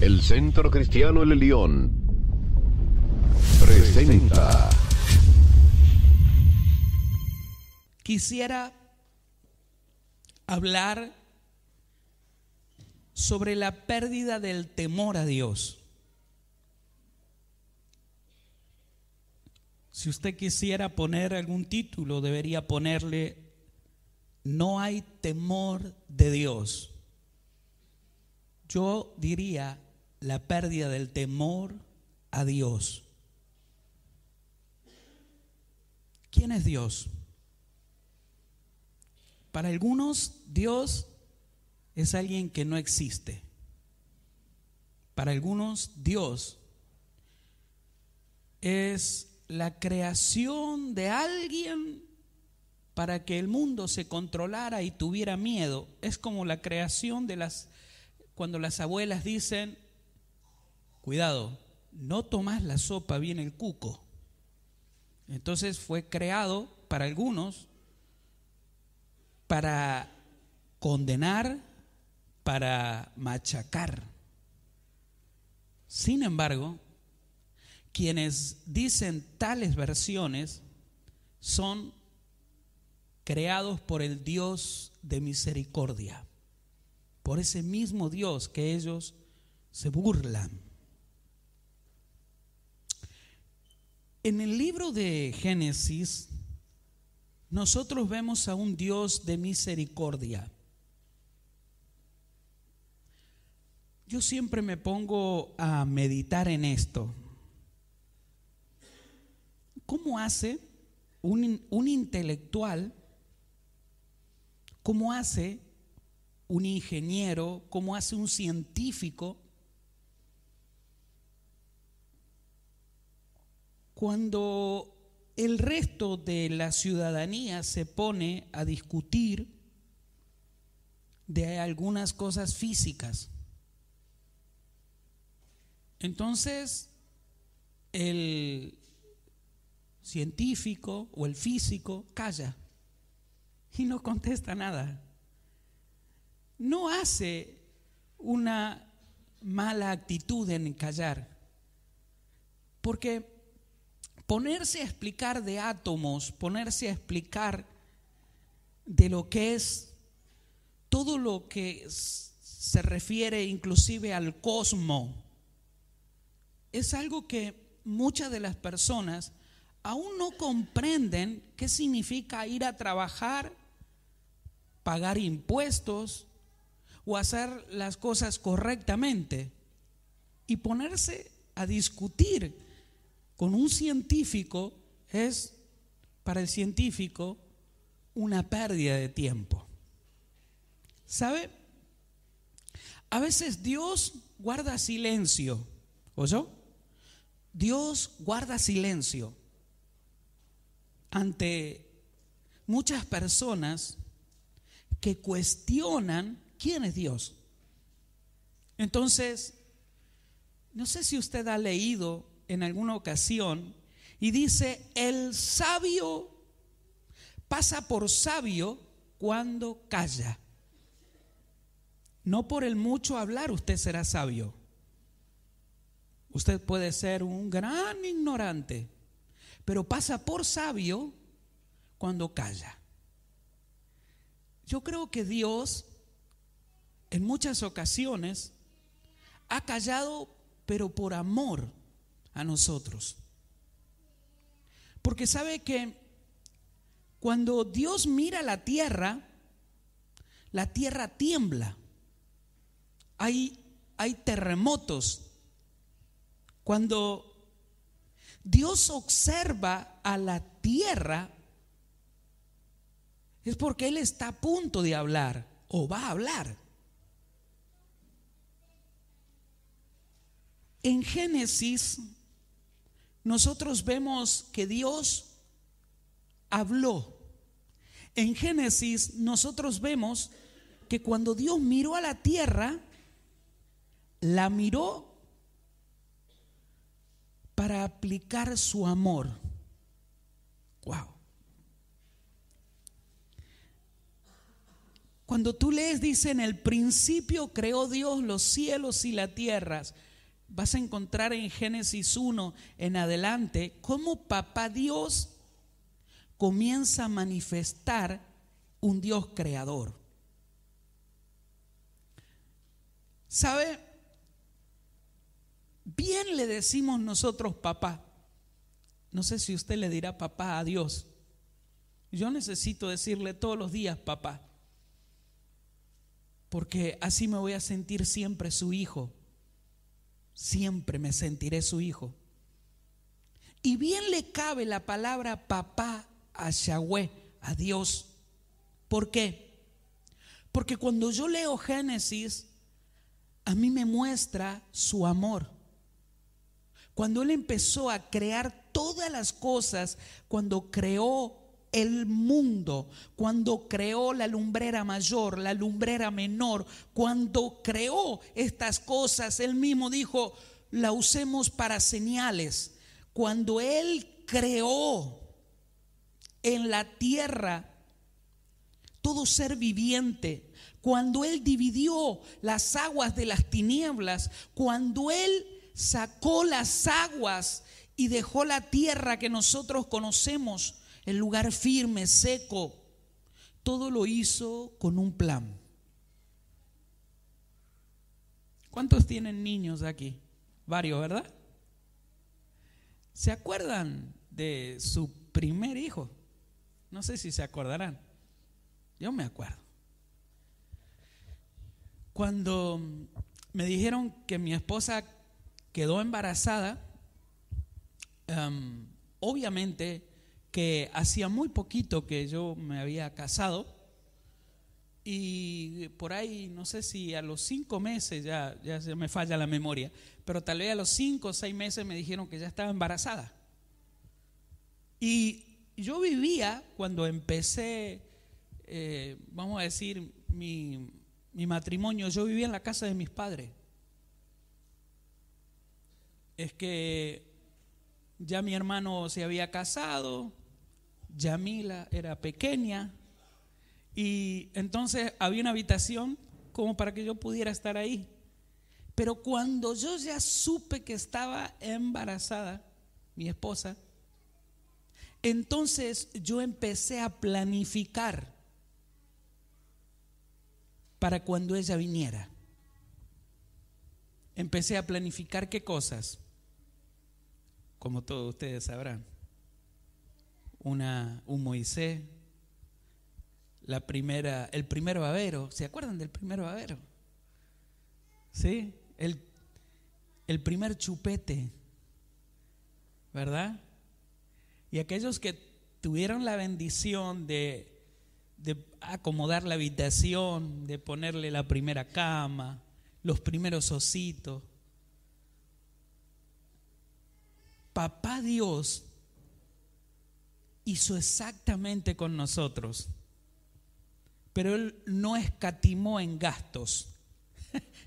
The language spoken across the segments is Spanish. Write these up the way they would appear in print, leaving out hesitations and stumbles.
El Centro Cristiano El León presenta. Quisiera hablar sobre la pérdida del temor a Dios. Si usted quisiera poner algún título, debería ponerle "No hay temor de Dios". Yo diría la pérdida del temor a Dios. ¿Quién es Dios? Para algunos, Dios es alguien que no existe. Para algunos, Dios es la creación de alguien para que el mundo se controlara y tuviera miedo. Es como la creación de cuando las abuelas dicen: cuidado, no tomás la sopa, viene el cuco. Entonces fue creado para algunos para condenar, para machacar. Sin embargo, quienes dicen tales versiones son creados por el Dios de misericordia, por ese mismo Dios que ellos se burlan. En el libro de Génesis, nosotros vemos a un Dios de misericordia. Yo siempre me pongo a meditar en esto. ¿Cómo hace un intelectual? ¿Cómo hace un ingeniero? ¿Cómo hace un científico? Cuando el resto de la ciudadanía se pone a discutir de algunas cosas físicas, entonces el científico o el físico calla y no contesta nada. No hace una mala actitud en callar, porque ponerse a explicar de átomos, ponerse a explicar de lo que es todo lo que se refiere inclusive al cosmos, es algo que muchas de las personas aún no comprenden qué significa ir a trabajar, pagar impuestos o hacer las cosas correctamente, y ponerse a discutir con un científico es para el científico una pérdida de tiempo. ¿Sabe? A veces Dios guarda silencio. ¿Oyó? Dios guarda silencio ante muchas personas que cuestionan quién es Dios. Entonces, no sé si usted ha leído en alguna ocasión y dice: el sabio pasa por sabio cuando calla. No por el mucho hablar usted será sabio. Usted puede ser un gran ignorante, pero pasa por sabio cuando calla. Yo creo que Dios en muchas ocasiones ha callado, pero por amor a nosotros. Porque sabe que cuando Dios mira la tierra tiembla. Hay terremotos. Cuando Dios observa a la tierra, es porque Él está a punto de hablar o va a hablar. En Génesis nosotros vemos que Dios habló. En Génesis nosotros vemos que cuando Dios miró a la tierra, la miró para aplicar su amor. Wow. Cuando tú lees, dice, en el principio creó Dios los cielos y la tierra. Vas a encontrar en Génesis 1 en adelante cómo papá Dios comienza a manifestar un Dios creador. ¿Sabe? Bien le decimos nosotros papá. No sé si usted le dirá papá a Dios. Yo necesito decirle todos los días papá, porque así me voy a sentir siempre su hijo. Siempre me sentiré su hijo. Y bien le cabe la palabra papá a Yahweh, a Dios. ¿Por qué? Porque cuando yo leo Génesis, a mí me muestra su amor. Cuando Él empezó a crear todas las cosas, cuando creó el mundo, cuando creó la lumbrera mayor, la lumbrera menor, cuando creó estas cosas, Él mismo dijo, la usemos para señales. Cuando Él creó en la tierra todo ser viviente, cuando Él dividió las aguas de las tinieblas, cuando Él sacó las aguas y dejó la tierra que nosotros conocemos, el lugar firme, seco, todo lo hizo con un plan. ¿Cuántos tienen niños aquí? Varios, ¿verdad? ¿Se acuerdan de su primer hijo? No sé si se acordarán. Yo me acuerdo. Cuando me dijeron que mi esposa quedó embarazada, obviamente que hacía muy poquito que yo me había casado y por ahí, no sé si a los 5 meses, ya se me falla la memoria, pero tal vez a los 5 o 6 meses me dijeron que ya estaba embarazada. Y yo vivía, cuando empecé, vamos a decir, mi matrimonio, yo vivía en la casa de mis padres. Es que ya mi hermano se había casado, Yamila era pequeña y entonces había una habitación como para que yo pudiera estar ahí. Pero cuando yo ya supe que estaba embarazada, mi esposa, entonces yo empecé a planificar para cuando ella viniera. Empecé a planificar ¿qué cosas? Como todos ustedes sabrán, un Moisés, el primer babero. ¿Se acuerdan del primer babero? ¿Sí? El primer chupete, ¿verdad? Y aquellos que tuvieron la bendición de acomodar la habitación, de ponerle la primera cama, los primeros ositos. Papá Dios hizo exactamente con nosotros, pero Él no escatimó en gastos.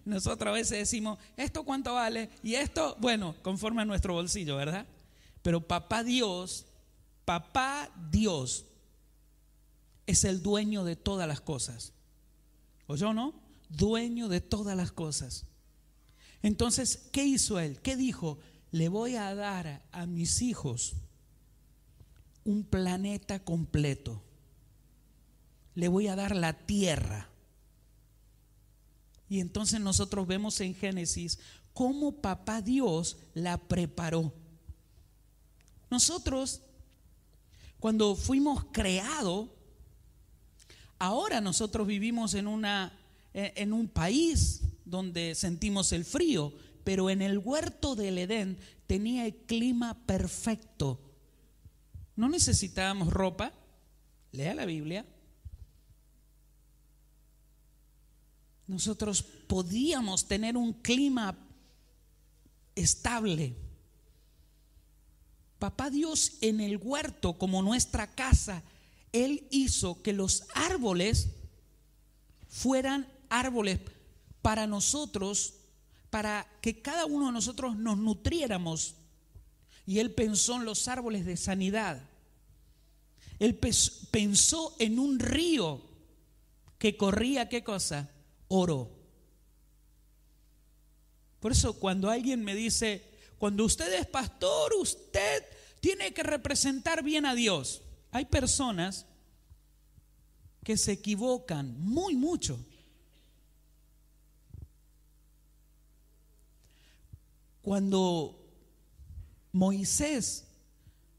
Nosotros a veces decimos, ¿esto cuánto vale? Y esto, bueno, conforme a nuestro bolsillo, ¿verdad? Pero papá Dios es el dueño de todas las cosas. ¿Oyó, no? Dueño de todas las cosas. Entonces, ¿qué hizo Él? ¿Qué dijo? Le voy a dar a mis hijos un planeta completo. Le voy a dar la tierra. Y entonces nosotros vemos en Génesis cómo papá Dios la preparó. Nosotros, cuando fuimos creados, ahora nosotros vivimos en un país donde sentimos el frío, pero en el huerto del Edén tenía el clima perfecto. No necesitábamos ropa. Lea la Biblia. Nosotros podíamos tener un clima estable. Papá Dios en el huerto, como nuestra casa, Él hizo que los árboles fueran árboles para nosotros, para que cada uno de nosotros nos nutriéramos. Y Él pensó en los árboles de sanidad. Él pensó en un río que corría, ¿qué cosa? Oro. Por eso cuando alguien me dice, cuando usted es pastor, usted tiene que representar bien a Dios. Hay personas que se equivocan mucho. Cuando Moisés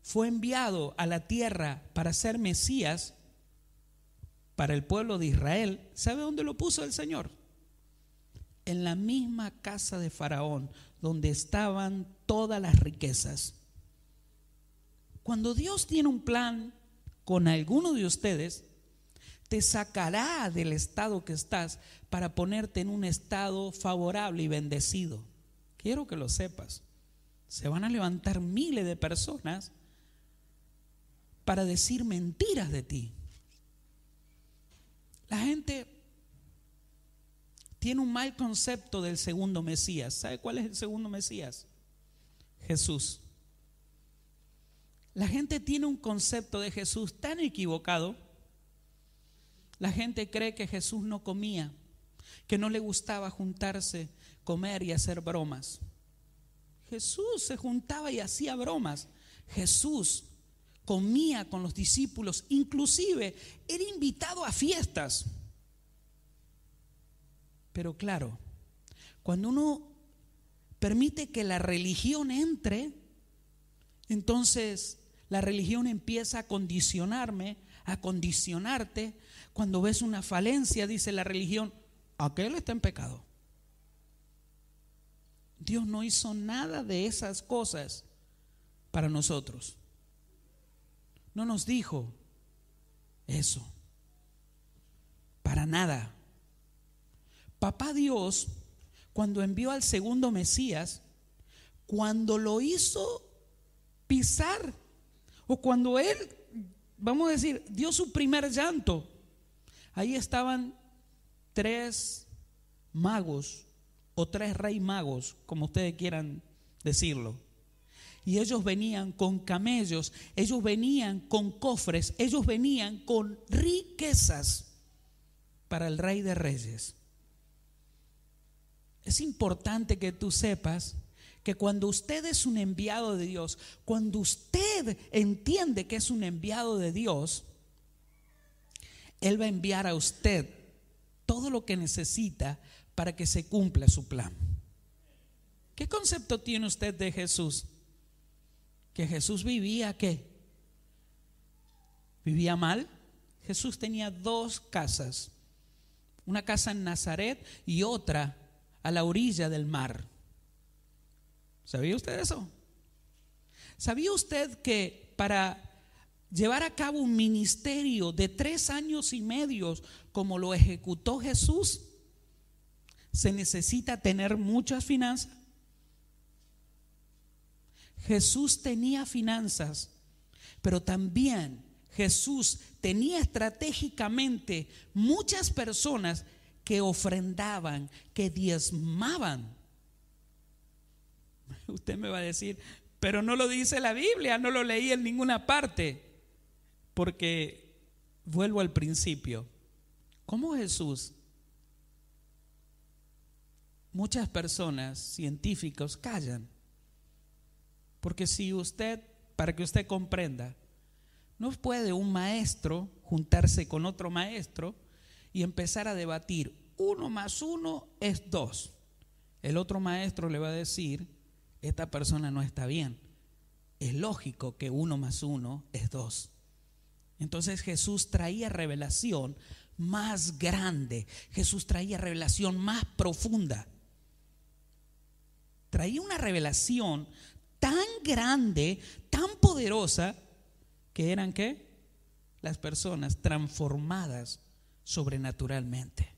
fue enviado a la tierra para ser Mesías para el pueblo de Israel, ¿sabe dónde lo puso el Señor? En la misma casa de Faraón, donde estaban todas las riquezas. Cuando Dios tiene un plan con alguno de ustedes, te sacará del estado que estás para ponerte en un estado favorable y bendecido. Quiero que lo sepas. Se van a levantar miles de personas para decir mentiras de ti. La gente tiene un mal concepto del segundo Mesías. ¿Sabe cuál es el segundo Mesías? Jesús. La gente tiene un concepto de Jesús tan equivocado. La gente cree que Jesús no comía, que no le gustaba juntarse, comer y hacer bromas. Jesús se juntaba y hacía bromas. Jesús comía con los discípulos, inclusive era invitado a fiestas. Pero claro, cuando uno permite que la religión entre, entonces la religión empieza a condicionarme, a condicionarte. Cuando ves una falencia, dice la religión, aquel está en pecado. Dios no hizo nada de esas cosas para nosotros. No nos dijo eso, para nada. Papá Dios, cuando envió al segundo Mesías, cuando lo hizo pisar, o cuando Él, vamos a decir, dio su primer llanto, ahí estaban 3 magos o 3 rey magos, como ustedes quieran decirlo. Y ellos venían con camellos, ellos venían con cofres, ellos venían con riquezas para el Rey de Reyes. Es importante que tú sepas que cuando usted es un enviado de Dios, cuando usted entiende que es un enviado de Dios, Él va a enviar a usted todo lo que necesita para que se cumpla su plan. ¿Qué concepto tiene usted de Jesús? Que Jesús vivía, ¿qué? ¿Vivía mal? Jesús tenía 2 casas, una casa en Nazaret y otra a la orilla del mar. ¿Sabía usted eso? ¿Sabía usted que para llevar a cabo un ministerio de 3 años y medio como lo ejecutó Jesús, se necesita tener muchas finanzas? Jesús tenía finanzas, pero también Jesús tenía estratégicamente muchas personas que ofrendaban, que diezmaban. Usted me va a decir, pero no lo dice la Biblia, no lo leí en ninguna parte. Porque vuelvo al principio. ¿Cómo Jesús? Muchas personas, científicos, callan. Porque si usted, para que usted comprenda, no puede un maestro juntarse con otro maestro y empezar a debatir, 1 más 1 es 2. El otro maestro le va a decir, esta persona no está bien. Es lógico que 1 más 1 es 2. Entonces Jesús traía revelación más grande. Jesús traía revelación más profunda. Traía una revelación tan grande, tan poderosa, que eran ¿qué? Las personas transformadas sobrenaturalmente.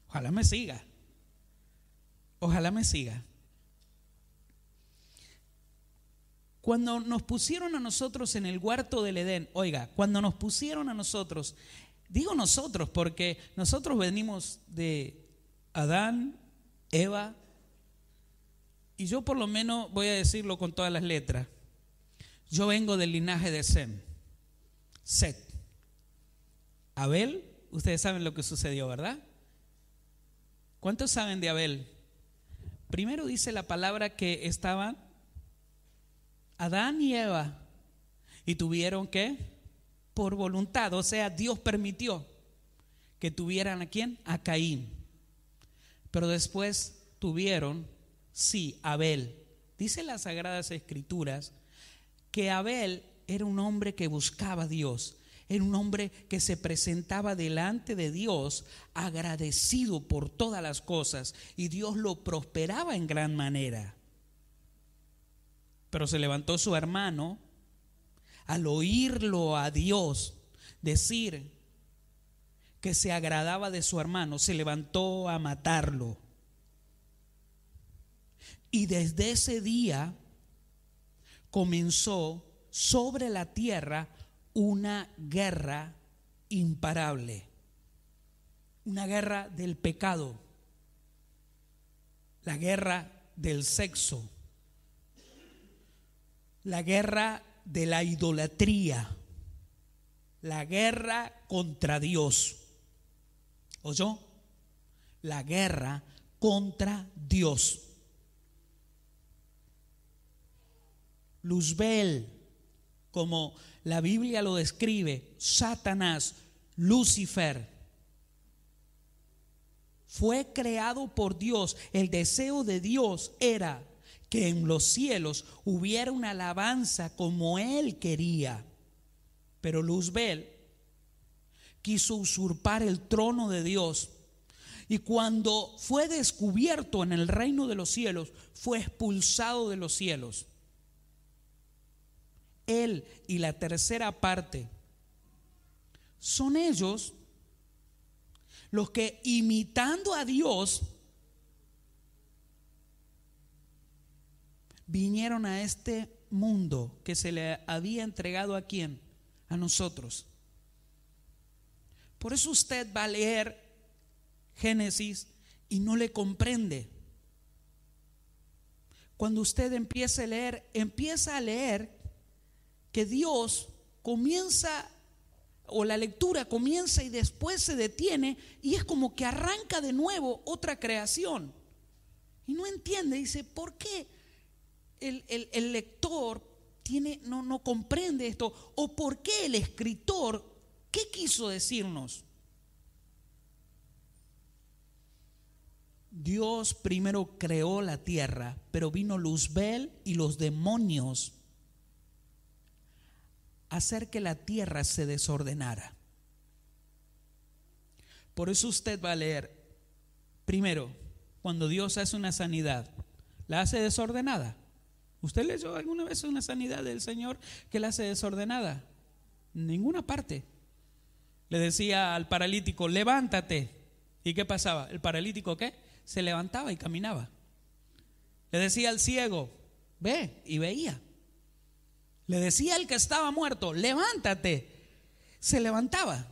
Ojalá me siga. Ojalá me siga. Cuando nos pusieron a nosotros en el huerto del Edén, oiga, cuando nos pusieron a nosotros, digo nosotros porque nosotros venimos de Adán, Eva, y yo por lo menos voy a decirlo con todas las letras. Yo vengo del linaje de Sem, Set. Abel, ustedes saben lo que sucedió, ¿verdad? ¿Cuántos saben de Abel? Primero dice la palabra que estaban Adán y Eva y tuvieron que, por voluntad, o sea, Dios permitió que tuvieran ¿a quién? A Caín. Pero después tuvieron, sí, Abel. Dice las Sagradas Escrituras que Abel era un hombre que buscaba a Dios, era un hombre que se presentaba delante de Dios agradecido por todas las cosas, y Dios lo prosperaba en gran manera. Pero se levantó su hermano al oírlo a Dios decir que se agradaba de su hermano, se levantó a matarlo. Y desde ese día comenzó sobre la tierra una guerra imparable, una guerra del pecado, la guerra del sexo, la guerra de la idolatría, la guerra contra Dios. ¿Oyó? La guerra contra Dios. Luzbel, como la Biblia lo describe, Satanás, Lucifer, fue creado por Dios. El deseo de Dios era que en los cielos hubiera una alabanza como Él quería. Pero Luzbel quiso usurpar el trono de Dios, y cuando fue descubierto en el reino de los cielos, fue expulsado de los cielos. Él y la tercera parte son ellos los que, imitando a Dios, vinieron a este mundo que se le había entregado ¿a quién? A nosotros. Por eso usted va a leer Génesis y no le comprende. Cuando usted empieza a leer que Dios comienza, o la lectura comienza y después se detiene, y es como que arranca de nuevo otra creación. Y no entiende, dice, ¿por qué el lector no comprende esto? ¿O por qué el escritor, qué quiso decirnos? Dios primero creó la tierra, pero vino Luzbel y los demonios a hacer que la tierra se desordenara. Por eso usted va a leer, primero, cuando Dios hace una sanidad, ¿la hace desordenada? ¿Usted leyó alguna vez una sanidad del Señor que la hace desordenada? En ninguna parte. Le decía al paralítico, levántate. ¿Y qué pasaba? ¿El paralítico qué? Se levantaba y caminaba. Le decía al ciego, ve, y veía. Le decía al que estaba muerto, levántate. Se levantaba.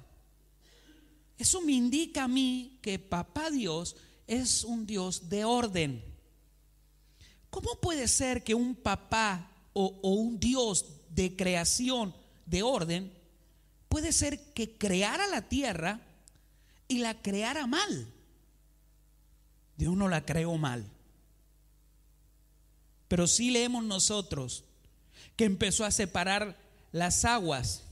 Eso me indica a mí que Papá Dios es un Dios de orden. ¿Cómo puede ser que un papá o un Dios de creación, de orden, puede ser que creara la tierra y la creara mal? Dios no la creó mal. Pero sí leemos nosotros que empezó a separar las aguas.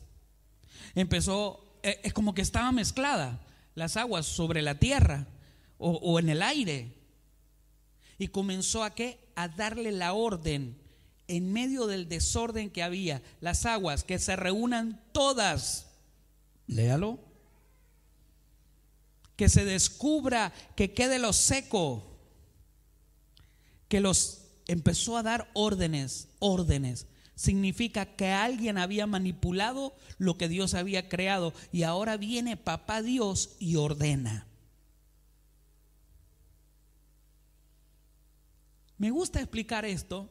Es como que estaba mezclada las aguas sobre la tierra o en el aire. Y comenzó a ¿qué? A darle la orden en medio del desorden que había. Las aguas que se reúnan todas. Léalo. Que se descubra, que quede lo seco. Que los empezó a dar órdenes. Significa que alguien había manipulado lo que Dios había creado, y ahora viene Papá Dios y ordena. Me gusta explicar esto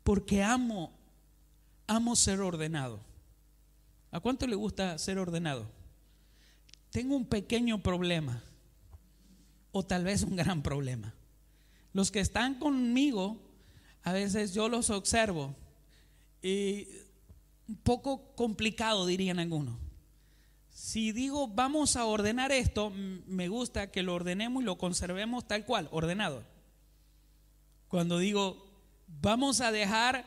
porque amo ser ordenado. ¿A cuánto le gusta ser ordenado? Tengo un pequeño problema, o tal vez un gran problema. Los que están conmigo, a veces yo los observo y un poco complicado, dirían algunos. Si digo vamos a ordenar esto, me gusta que lo ordenemos y lo conservemos tal cual, ordenado. Cuando digo vamos a dejar,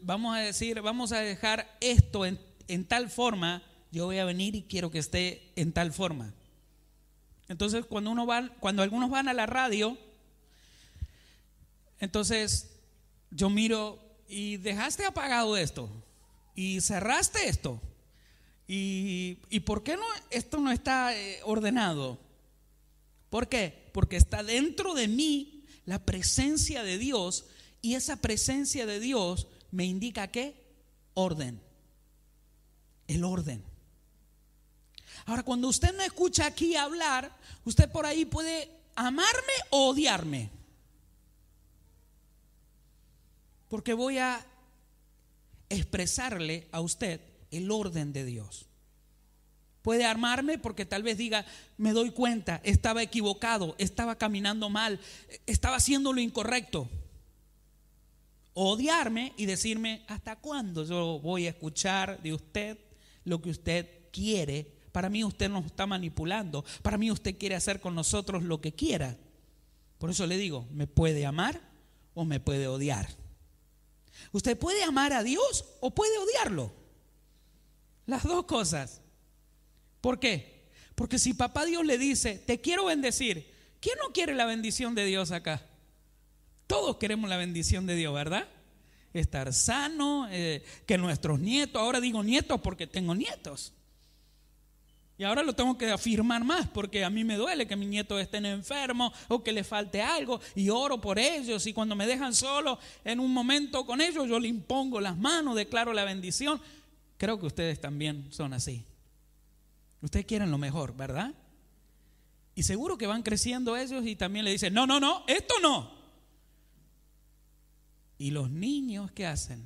vamos a dejar esto en tal forma, yo voy a venir y quiero que esté en tal forma. Entonces cuando algunos van a la radio, entonces yo miro y dejaste apagado esto y cerraste esto y ¿por qué no esto no está ordenado? ¿Por qué? Porque está dentro de mí la presencia de Dios, y esa presencia de Dios me indica ¿qué? Orden. El orden. Ahora, cuando usted me escucha aquí hablar, usted por ahí puede amarme o odiarme, porque voy a expresarle a usted el orden de Dios. Puede amarme porque tal vez diga, me doy cuenta, estaba equivocado, estaba caminando mal, estaba haciendo lo incorrecto. O odiarme y decirme, ¿hasta cuándo yo voy a escuchar de usted lo que usted quiere? Para mí usted nos está manipulando, para mí usted quiere hacer con nosotros lo que quiera. Por eso le digo, me puede amar o me puede odiar. Usted puede amar a Dios o puede odiarlo. Las dos cosas. ¿Por qué? Porque si papá Dios le dice, te quiero bendecir, ¿quién no quiere la bendición de Dios acá? Todos queremos la bendición de Dios, ¿verdad? Estar sano, que nuestros nietos, ahora digo nietos porque tengo nietos. Y ahora lo tengo que afirmar más porque a mí me duele que mis nietos estén enfermos o que les falte algo, y oro por ellos, y cuando me dejan solo en un momento con ellos, yo le impongo las manos, declaro la bendición. Creo que ustedes también son así. Ustedes quieren lo mejor, ¿verdad? Y seguro que van creciendo ellos y también le dicen, no, esto no. Y los niños, ¿qué hacen?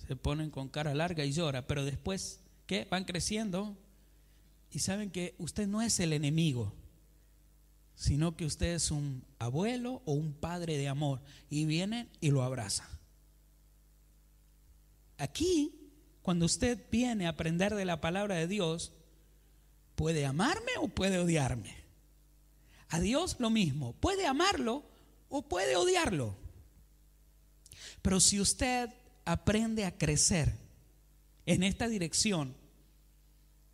Se ponen con cara larga y lloran, pero después, ¿qué? Van creciendo y saben que usted no es el enemigo, sino que usted es un abuelo o un padre de amor, y vienen y lo abrazan. Aquí, cuando usted viene a aprender de la palabra de Dios, puede amarme o puede odiarme. A Dios lo mismo, puede amarlo o puede odiarlo. Pero si usted aprende a crecer en esta dirección,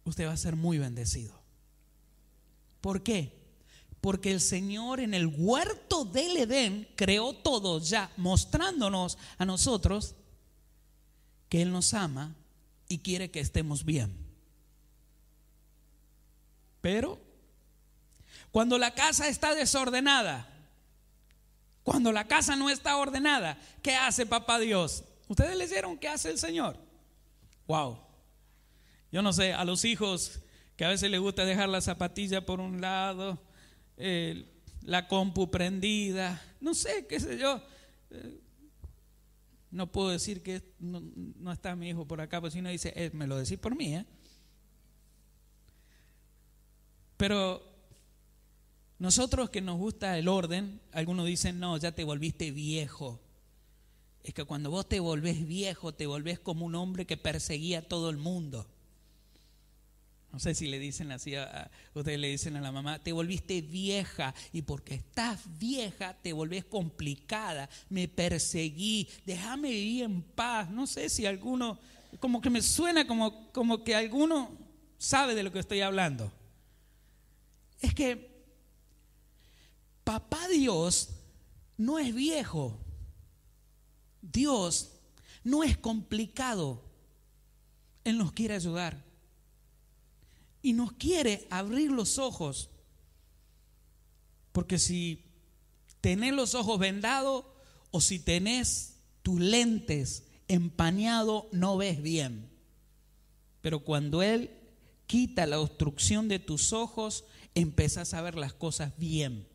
usted va a ser muy bendecido. ¿Por qué? Porque el Señor en el huerto del Edén creó todo ya, mostrándonos a nosotros que Él nos ama y quiere que estemos bien. Pero cuando la casa está desordenada, cuando la casa no está ordenada, ¿qué hace papá Dios? ¿Ustedes leyeron qué hace el Señor? Wow. Yo no sé, a los hijos que a veces les gusta dejar la zapatilla por un lado, la compu prendida, no sé, qué sé yo. No puedo decir que no está mi hijo por acá, porque si no dice, me lo decís por mí, Pero nosotros que nos gusta el orden, algunos dicen, no, ya te volviste viejo. Es que cuando vos te volvés viejo, te volvés como un hombre que perseguía a todo el mundo. No sé si le dicen así, ustedes le dicen a la mamá, te volviste vieja, y porque estás vieja te volvés complicada, me perseguí, déjame vivir en paz. No sé si alguno, como que me suena como que alguno sabe de lo que estoy hablando. Es que papá Dios no es viejo, Dios no es complicado, Él nos quiere ayudar y nos quiere abrir los ojos, porque si tenés los ojos vendados o si tenés tus lentes empañados no ves bien, pero cuando Él quita la obstrucción de tus ojos, empezás a ver las cosas bien.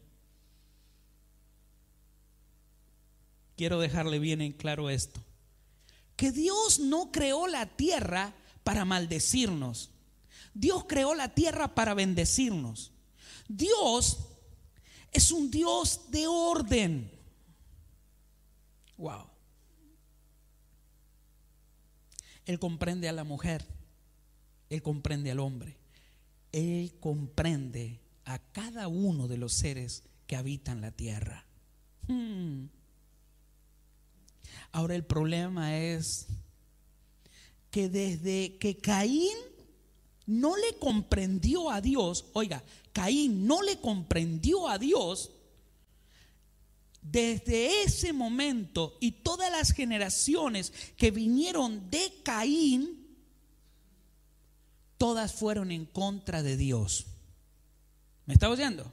Quiero dejarle bien en claro esto, que Dios no creó la tierra para maldecirnos. Dios creó la tierra para bendecirnos. Dios es un Dios de orden. Wow. Él comprende a la mujer, Él comprende al hombre, Él comprende a cada uno de los seres que habitan la tierra. Ahora el problema es que desde que Caín no le comprendió a Dios, oiga, Caín no le comprendió a Dios, desde ese momento y todas las generaciones que vinieron de Caín, todas fueron en contra de Dios. ¿Me está oyendo?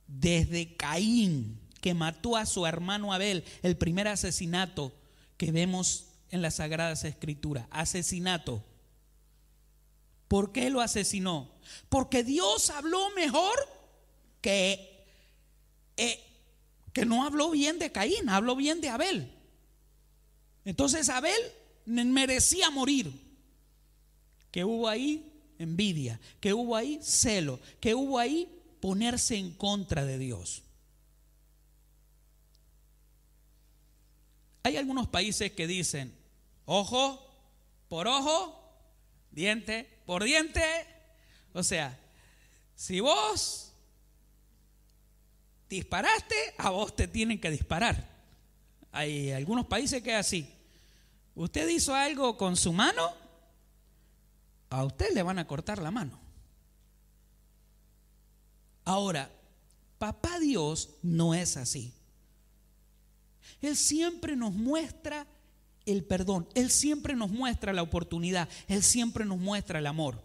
Desde Caín, que mató a su hermano Abel, el primer asesinato que vemos en las Sagradas Escrituras, asesinato. ¿Por qué lo asesinó? Porque Dios habló mejor que no habló bien de Caín, habló bien de Abel. Entonces Abel merecía morir. Que hubo ahí envidia, que hubo ahí celo, que hubo ahí ponerse en contra de Dios. Hay algunos países que dicen ojo por ojo, diente por diente. O sea, si vos disparaste, a vos te tienen que disparar. Hay algunos países que es así. Usted hizo algo con su mano, a usted le van a cortar la mano. Ahora, Papá Dios no es así. Él siempre nos muestra el perdón, Él siempre nos muestra la oportunidad, Él siempre nos muestra el amor.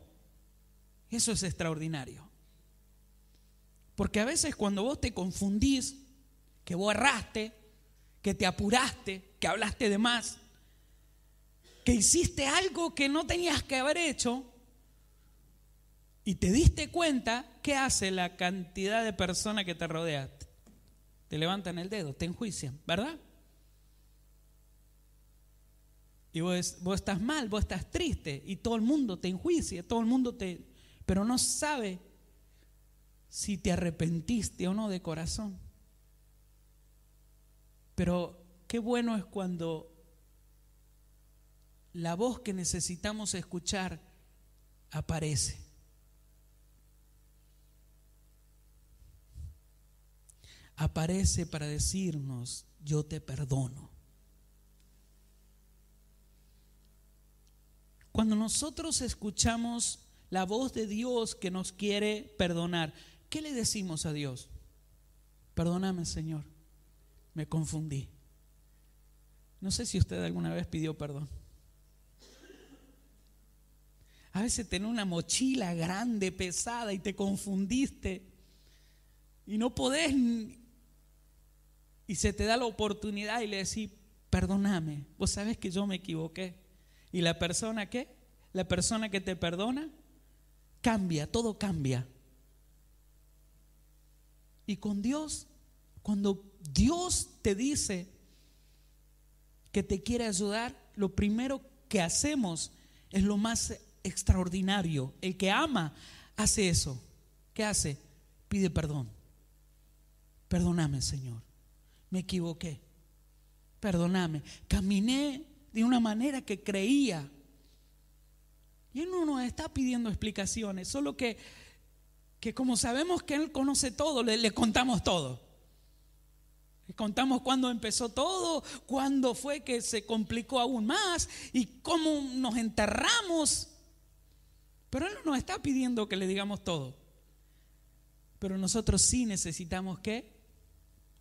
Eso es extraordinario. Porque a veces cuando vos te confundís, que vos erraste, que te apuraste, que hablaste de más, que hiciste algo que no tenías que haber hecho y te diste cuenta, ¿qué hace la cantidad de personas que te rodean? Te levantan el dedo, te enjuician, ¿verdad? Y vos estás mal, vos estás triste y todo el mundo te enjuicia, todo el mundo pero no sabe si te arrepentiste o no de corazón. Pero qué bueno es cuando la voz que necesitamos escuchar aparece. Aparece para decirnos: yo te perdono. Cuando nosotros escuchamos la voz de Dios que nos quiere perdonar, ¿qué le decimos a Dios? Perdóname, Señor, me confundí. No sé si usted alguna vez pidió perdón. A veces tenés una mochila grande, pesada y te confundiste y no podés, y se te da la oportunidad y le decís: perdóname, vos sabés que yo me equivoqué. ¿Y la persona qué? La persona que te perdona cambia, todo cambia. Y con Dios, cuando Dios te dice que te quiere ayudar, lo primero que hacemos es lo más extraordinario. El que ama hace eso. ¿Qué hace? Pide perdón. Perdóname, Señor, me equivoqué. Perdóname, caminé de una manera que creía. Y Él no nos está pidiendo explicaciones, solo que como sabemos que Él conoce todo, le contamos todo. Le contamos cuándo empezó todo, cuándo fue que se complicó aún más y cómo nos enterramos. Pero Él no nos está pidiendo que le digamos todo. Pero nosotros sí necesitamos ¿qué?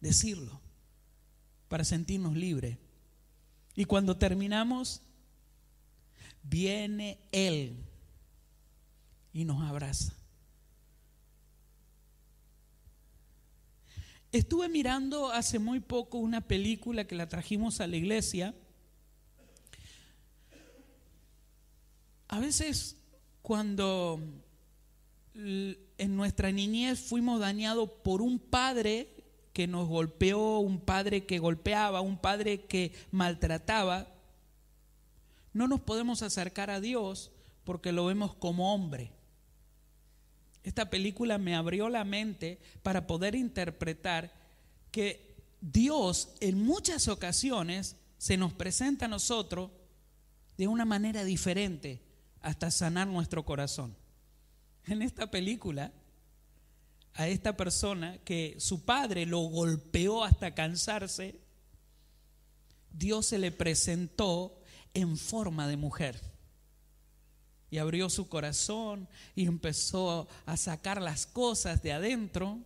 Decirlo para sentirnos libres. Y cuando terminamos, viene Él y nos abraza. Estuve mirando hace muy poco una película que la trajimos a la iglesia. A veces cuando en nuestra niñez fuimos dañados por un padre que nos golpeó, un padre que golpeaba, un padre que maltrataba, no nos podemos acercar a Dios porque lo vemos como hombre. Esta película me abrió la mente para poder interpretar que Dios en muchas ocasiones se nos presenta a nosotros de una manera diferente hasta sanar nuestro corazón. En esta película, a esta persona que su padre lo golpeó hasta cansarse, Dios se le presentó en forma de mujer y abrió su corazón y empezó a sacar las cosas de adentro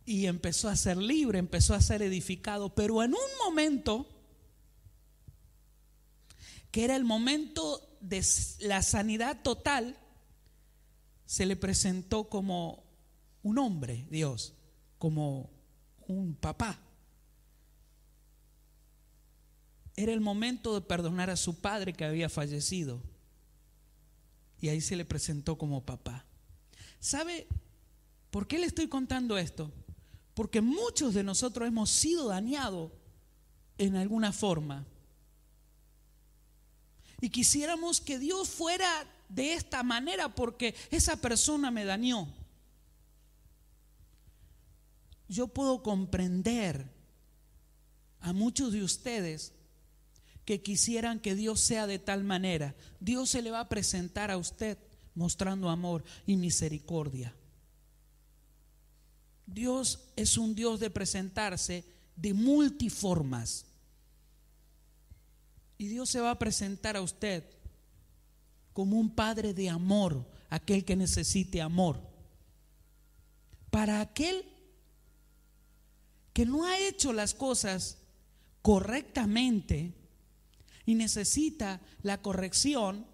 y empezó a ser libre, empezó a ser edificado. Pero en un momento que era el momento de la sanidad total, se le presentó como un hombre, Dios, como un papá. Era el momento de perdonar a su padre que había fallecido. Y ahí se le presentó como papá. ¿Sabe por qué le estoy contando esto? Porque muchos de nosotros hemos sido dañados en alguna forma. Y quisiéramos que Dios fuera de esta manera porque esa persona me dañó. Yo puedo comprender a muchos de ustedes que quisieran que Dios sea de tal manera. Dios se le va a presentar a usted mostrando amor y misericordia. Dios es un Dios de presentarse de multiformas. Y Dios se va a presentar a usted como un padre de amor, aquel que necesite amor. Para aquel que no ha hecho las cosas correctamente y necesita la corrección,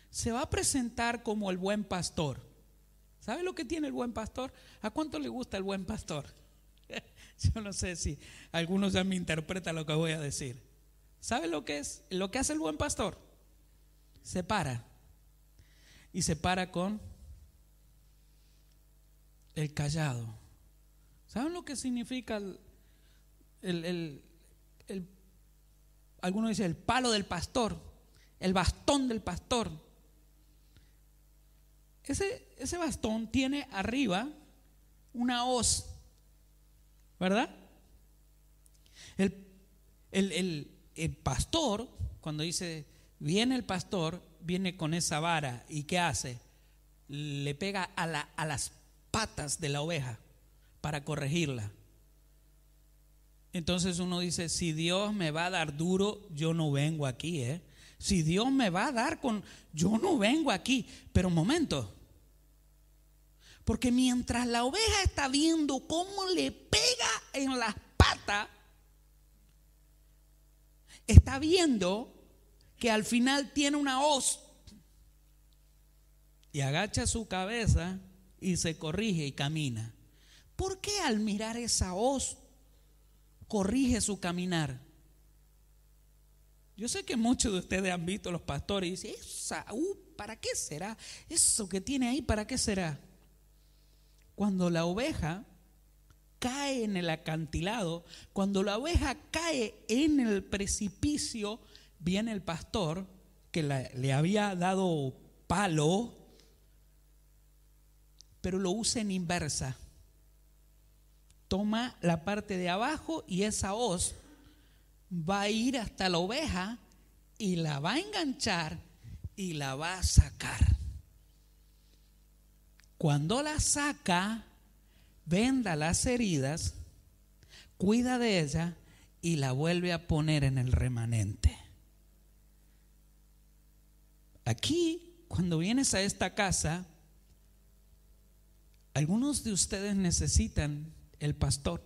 se va a presentar como el buen pastor. ¿Sabe lo que tiene el buen pastor? ¿A cuánto le gusta el buen pastor? Yo no sé si algunos ya me interpretan lo que voy a decir. ¿Sabe lo que es? Lo que hace el buen pastor. Se para. Y se para con el callado. ¿Saben lo que significa algunos dicen el palo del pastor, el bastón del pastor? Ese bastón tiene arriba una hoz, ¿verdad? El pastor, cuando dice viene el pastor, viene con esa vara. ¿Y qué hace? Le pega a las patas de la oveja para corregirla. Entonces uno dice, si Dios me va a dar duro, yo no vengo aquí, Si Dios me va a dar yo no vengo aquí. Pero un momento, porque mientras la oveja está viendo cómo le pega en las patas, está viendo que al final tiene una hoz y agacha su cabeza y se corrige y camina. ¿Por qué al mirar esa hoz corrige su caminar? Yo sé que muchos de ustedes han visto los pastores y dicen, ¿para qué será? Eso que tiene ahí, ¿para qué será? Cuando la oveja cae en el acantilado, cuando la oveja cae en el precipicio, viene el pastor que le había dado palo, pero lo usa en inversa. Toma la parte de abajo y esa hoz va a ir hasta la oveja y la va a enganchar y la va a sacar. Cuando la saca, venda las heridas, cuida de ella y la vuelve a poner en el remanente. Aquí, cuando vienes a esta casa, algunos de ustedes necesitan el pastor,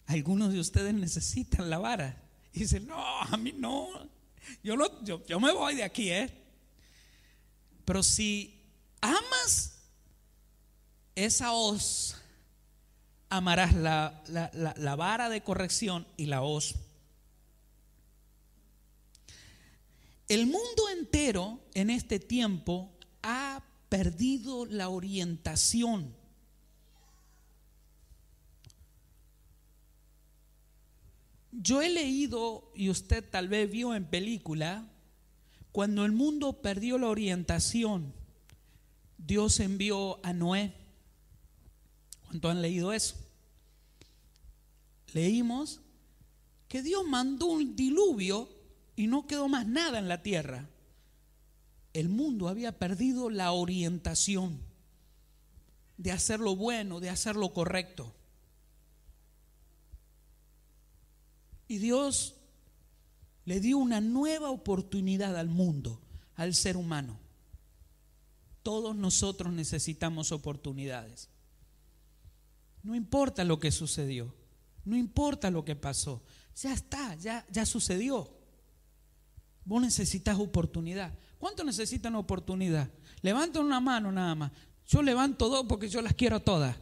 algunos de ustedes necesitan la vara. Y dicen, no, a mí no, yo me voy de aquí, Pero si amas esa hoz, amarás la vara de corrección y la hoz. El mundo entero en este tiempo ha perdido la orientación. Yo he leído, y usted tal vez vio en película, cuando el mundo perdió la orientación, Dios envió a Noé. ¿Cuántos han leído eso? Leímos que Dios mandó un diluvio y no quedó más nada en la tierra. El mundo había perdido la orientación de hacer lo bueno, de hacer lo correcto. Y Dios le dio una nueva oportunidad al mundo, al ser humano. Todos nosotros necesitamos oportunidades. No importa lo que sucedió, no importa lo que pasó, ya está, ya sucedió. Vos necesitas oportunidad. ¿Cuántos necesitan oportunidad? Levanten una mano nada más. Yo levanto dos porque yo las quiero todas.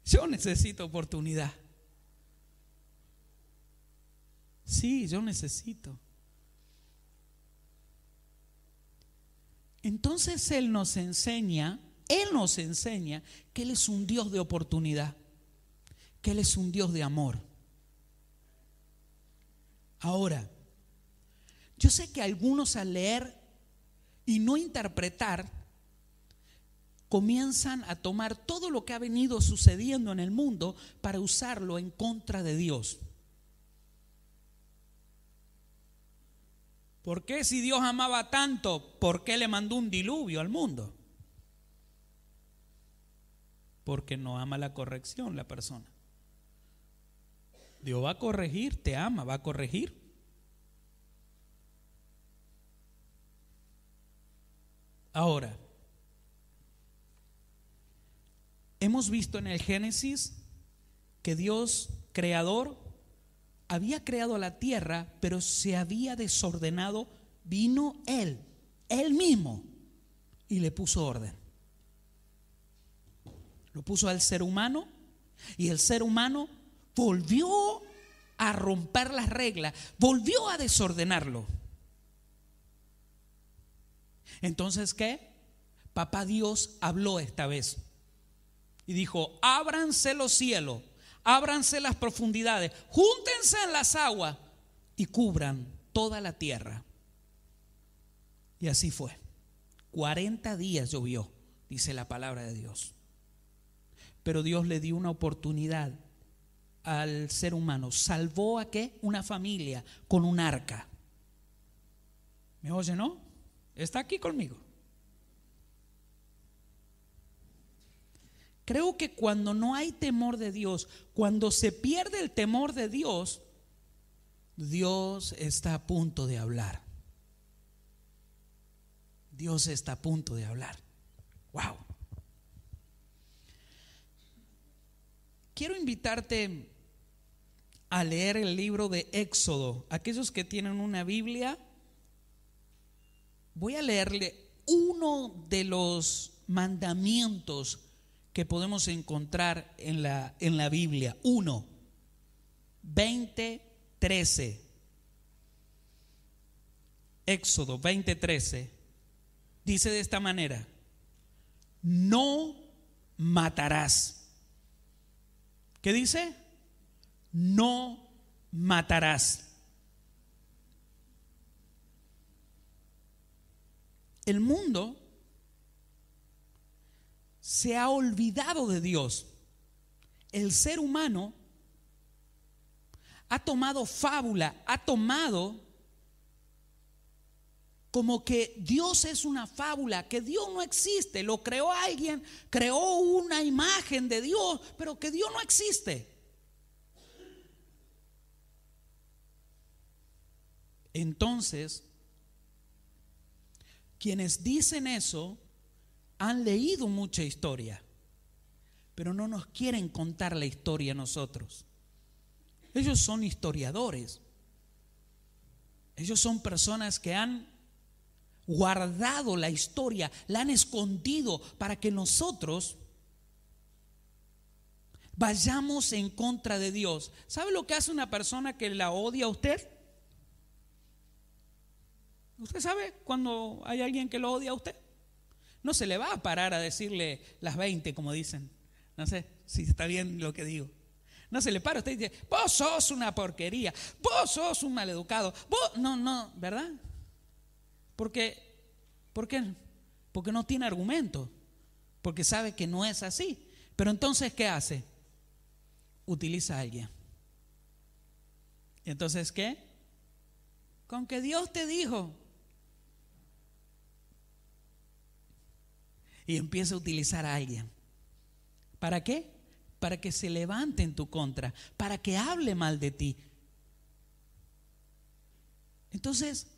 Yo necesito oportunidad. Sí, yo necesito. Entonces Él nos enseña que Él es un Dios de oportunidad, que Él es un Dios de amor. Ahora, yo sé que algunos al leer y no interpretar, comienzan a tomar todo lo que ha venido sucediendo en el mundo para usarlo en contra de Dios. ¿Por qué si Dios amaba tanto, por qué le mandó un diluvio al mundo? Porque no ama la corrección la persona. Dios va a corregir, te ama, va a corregir. Ahora, hemos visto en el Génesis que Dios, creador, había creado la tierra, pero se había desordenado. Vino Él mismo, y le puso orden. Lo puso al ser humano, y el ser humano volvió a romper las reglas, volvió a desordenarlo. Entonces, ¿qué? Papá Dios habló esta vez y dijo: ábranse los cielos, ábranse las profundidades, júntense en las aguas y cubran toda la tierra. Y así fue. 40 días llovió, dice la palabra de Dios. Pero Dios le dio una oportunidad al ser humano. ¿Salvó a qué? Una familia con un arca. ¿Me oye, no? Está aquí conmigo. Creo que cuando no hay temor de Dios, cuando se pierde el temor de Dios, Dios está a punto de hablar. Dios está a punto de hablar. Wow. Quiero invitarte a leer el libro de Éxodo. Aquellos que tienen una Biblia, voy a leerle uno de los mandamientos que podemos encontrar en la Biblia. 20:13. Éxodo 20:13 dice de esta manera: no matarás. ¿Qué dice? No matarás. El mundo se ha olvidado de Dios. El ser humano ha tomado fábula, ha tomado como que Dios es una fábula, que Dios no existe. Lo creó alguien, creó una imagen de Dios, pero que Dios no existe. Entonces, quienes dicen eso han leído mucha historia, pero no nos quieren contar la historia a nosotros. Ellos son historiadores. Ellos son personas que han guardado la historia, la han escondido para que nosotros vayamos en contra de Dios. ¿Sabe lo que hace una persona que la odia a usted? ¿Usted sabe cuando hay alguien que lo odia a usted? No se le va a parar a decirle las 20, como dicen. No sé si está bien lo que digo. No se le para, usted dice: vos sos una porquería, vos sos un maleducado, vos... No, ¿verdad? ¿Por qué? Porque no tiene argumento, porque sabe que no es así. Pero entonces, ¿qué hace? Utiliza a alguien. ¿Y entonces qué? con que Dios te dijo. Y empieza a utilizar a alguien. ¿Para qué? Para que se levante en tu contra, para que hable mal de ti. Entonces,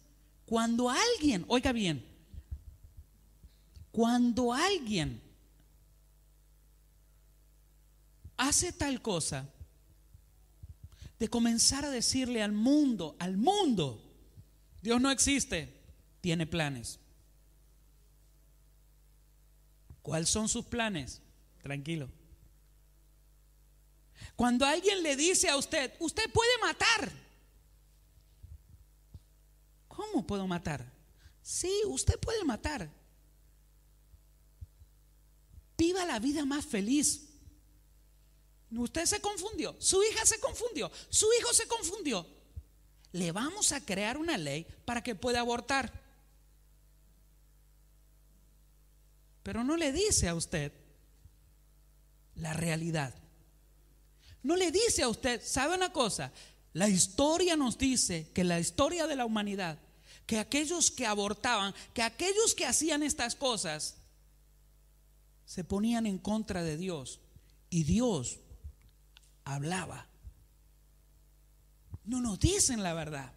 cuando alguien, oiga bien, cuando alguien hace tal cosa, de comenzar a decirle al mundo, Dios no existe, tiene planes. ¿Cuáles son sus planes? Tranquilo. Cuando alguien le dice a usted, usted puede matar. ¿Cómo puedo matar? Sí, usted puede matar. Viva la vida más feliz. Usted se confundió, su hija se confundió, su hijo se confundió. Le vamos a crear una ley para que pueda abortar. Pero no le dice a usted la realidad. No le dice a usted, ¿sabe una cosa? La historia nos dice que la historia de la humanidad, que aquellos que abortaban, que aquellos que hacían estas cosas, se ponían en contra de Dios. Y Dios hablaba. No nos dicen la verdad.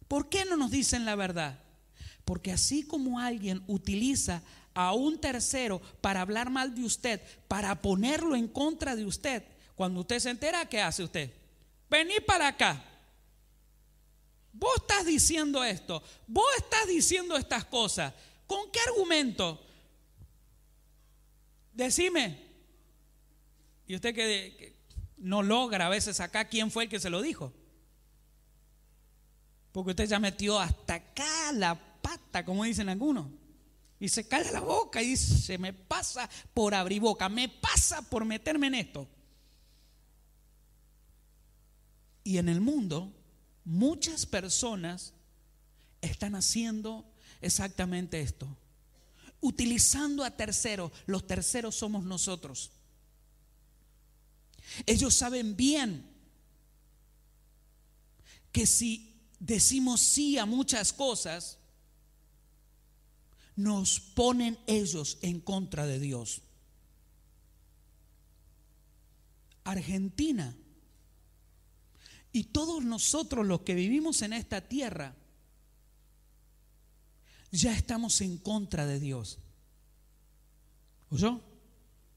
¿Por qué no nos dicen la verdad? Porque así como alguien utiliza a un tercero para hablar mal de usted, para ponerlo en contra de usted, cuando usted se entera, ¿qué hace usted? Vení para acá. Vos estás diciendo esto, vos estás diciendo estas cosas. ¿Con qué argumento? Decime. Y usted que no logra a veces acá quién fue el que se lo dijo. Porque usted ya metió hasta acá la pata, como dicen algunos. Y se calla la boca y dice, me pasa por abrir boca, me pasa por meterme en esto. Y en el mundo, muchas personas están haciendo exactamente esto. Utilizando a terceros. Los terceros somos nosotros. Ellos saben bien que si decimos sí a muchas cosas, nos ponen ellos en contra de Dios. Argentina y todos nosotros los que vivimos en esta tierra ya estamos en contra de Dios. ¿Oyó?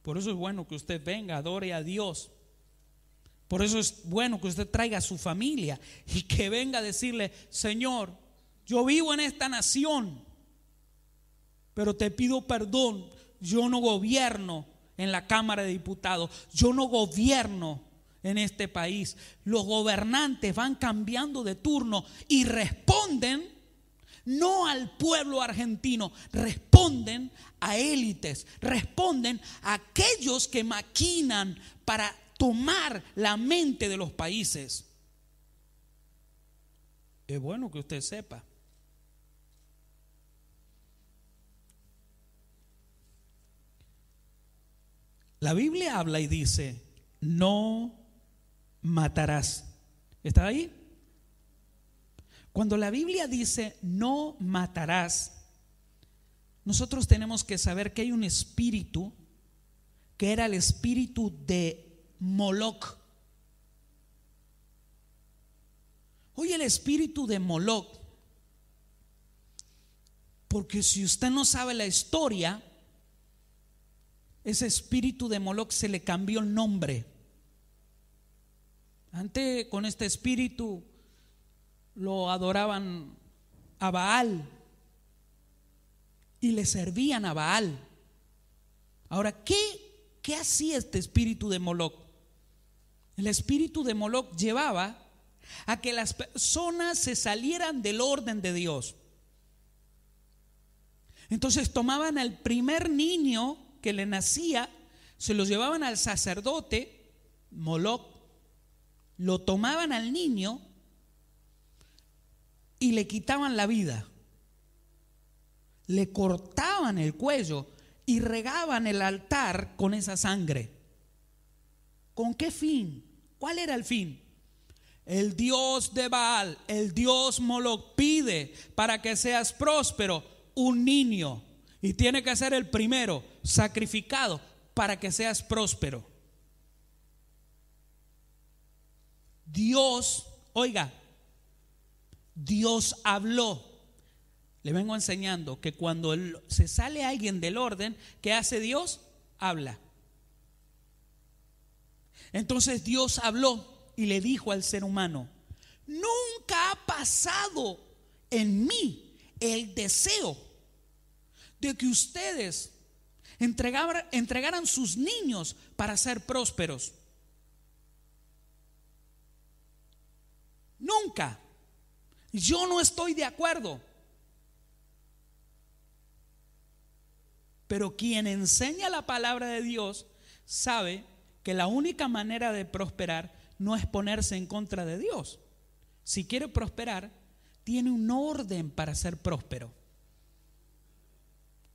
Por eso es bueno que usted venga, adore a Dios. Por eso es bueno que usted traiga a su familia y que venga a decirle, Señor, yo vivo en esta nación, pero te pido perdón, yo no gobierno en la Cámara de Diputados, yo no gobierno en este país. Los gobernantes van cambiando de turno y responden no al pueblo argentino, responden a élites, responden a aquellos que maquinan para tomar la mente de los países. Es bueno que usted sepa. La Biblia habla y dice, no matarás. ¿Está ahí? Cuando la Biblia dice, no matarás, nosotros tenemos que saber que hay un espíritu que era el espíritu de Moloc. Oye, el espíritu de Moloc, porque si usted no sabe la historia, ese espíritu de Moloc se le cambió el nombre. Antes con este espíritu lo adoraban a Baal y le servían a Baal. Ahora, ¿qué hacía este espíritu de Moloc? El espíritu de Moloc llevaba a que las personas se salieran del orden de Dios. Entonces tomaban al primer niño que le nacía, se lo llevaban al sacerdote Moloc, lo tomaban al niño y le quitaban la vida, le cortaban el cuello y regaban el altar con esa sangre. ¿Con qué fin? ¿Cuál era el fin? el dios de Baal, el dios Moloch, pide para que seas próspero un niño. Y tiene que ser el primero sacrificado para que seas próspero. Dios, oiga, Dios habló. Le vengo enseñando que cuando se sale alguien del orden, ¿qué hace Dios? Habla. Entonces Dios habló y le dijo al ser humano: nunca ha pasado en mí el deseo de que ustedes entregaran sus niños para ser prósperos. Nunca. Yo no estoy de acuerdo. Pero quien enseña la palabra de Dios sabe que la única manera de prosperar no es ponerse en contra de Dios. Si quiere prosperar, tiene un orden para ser próspero.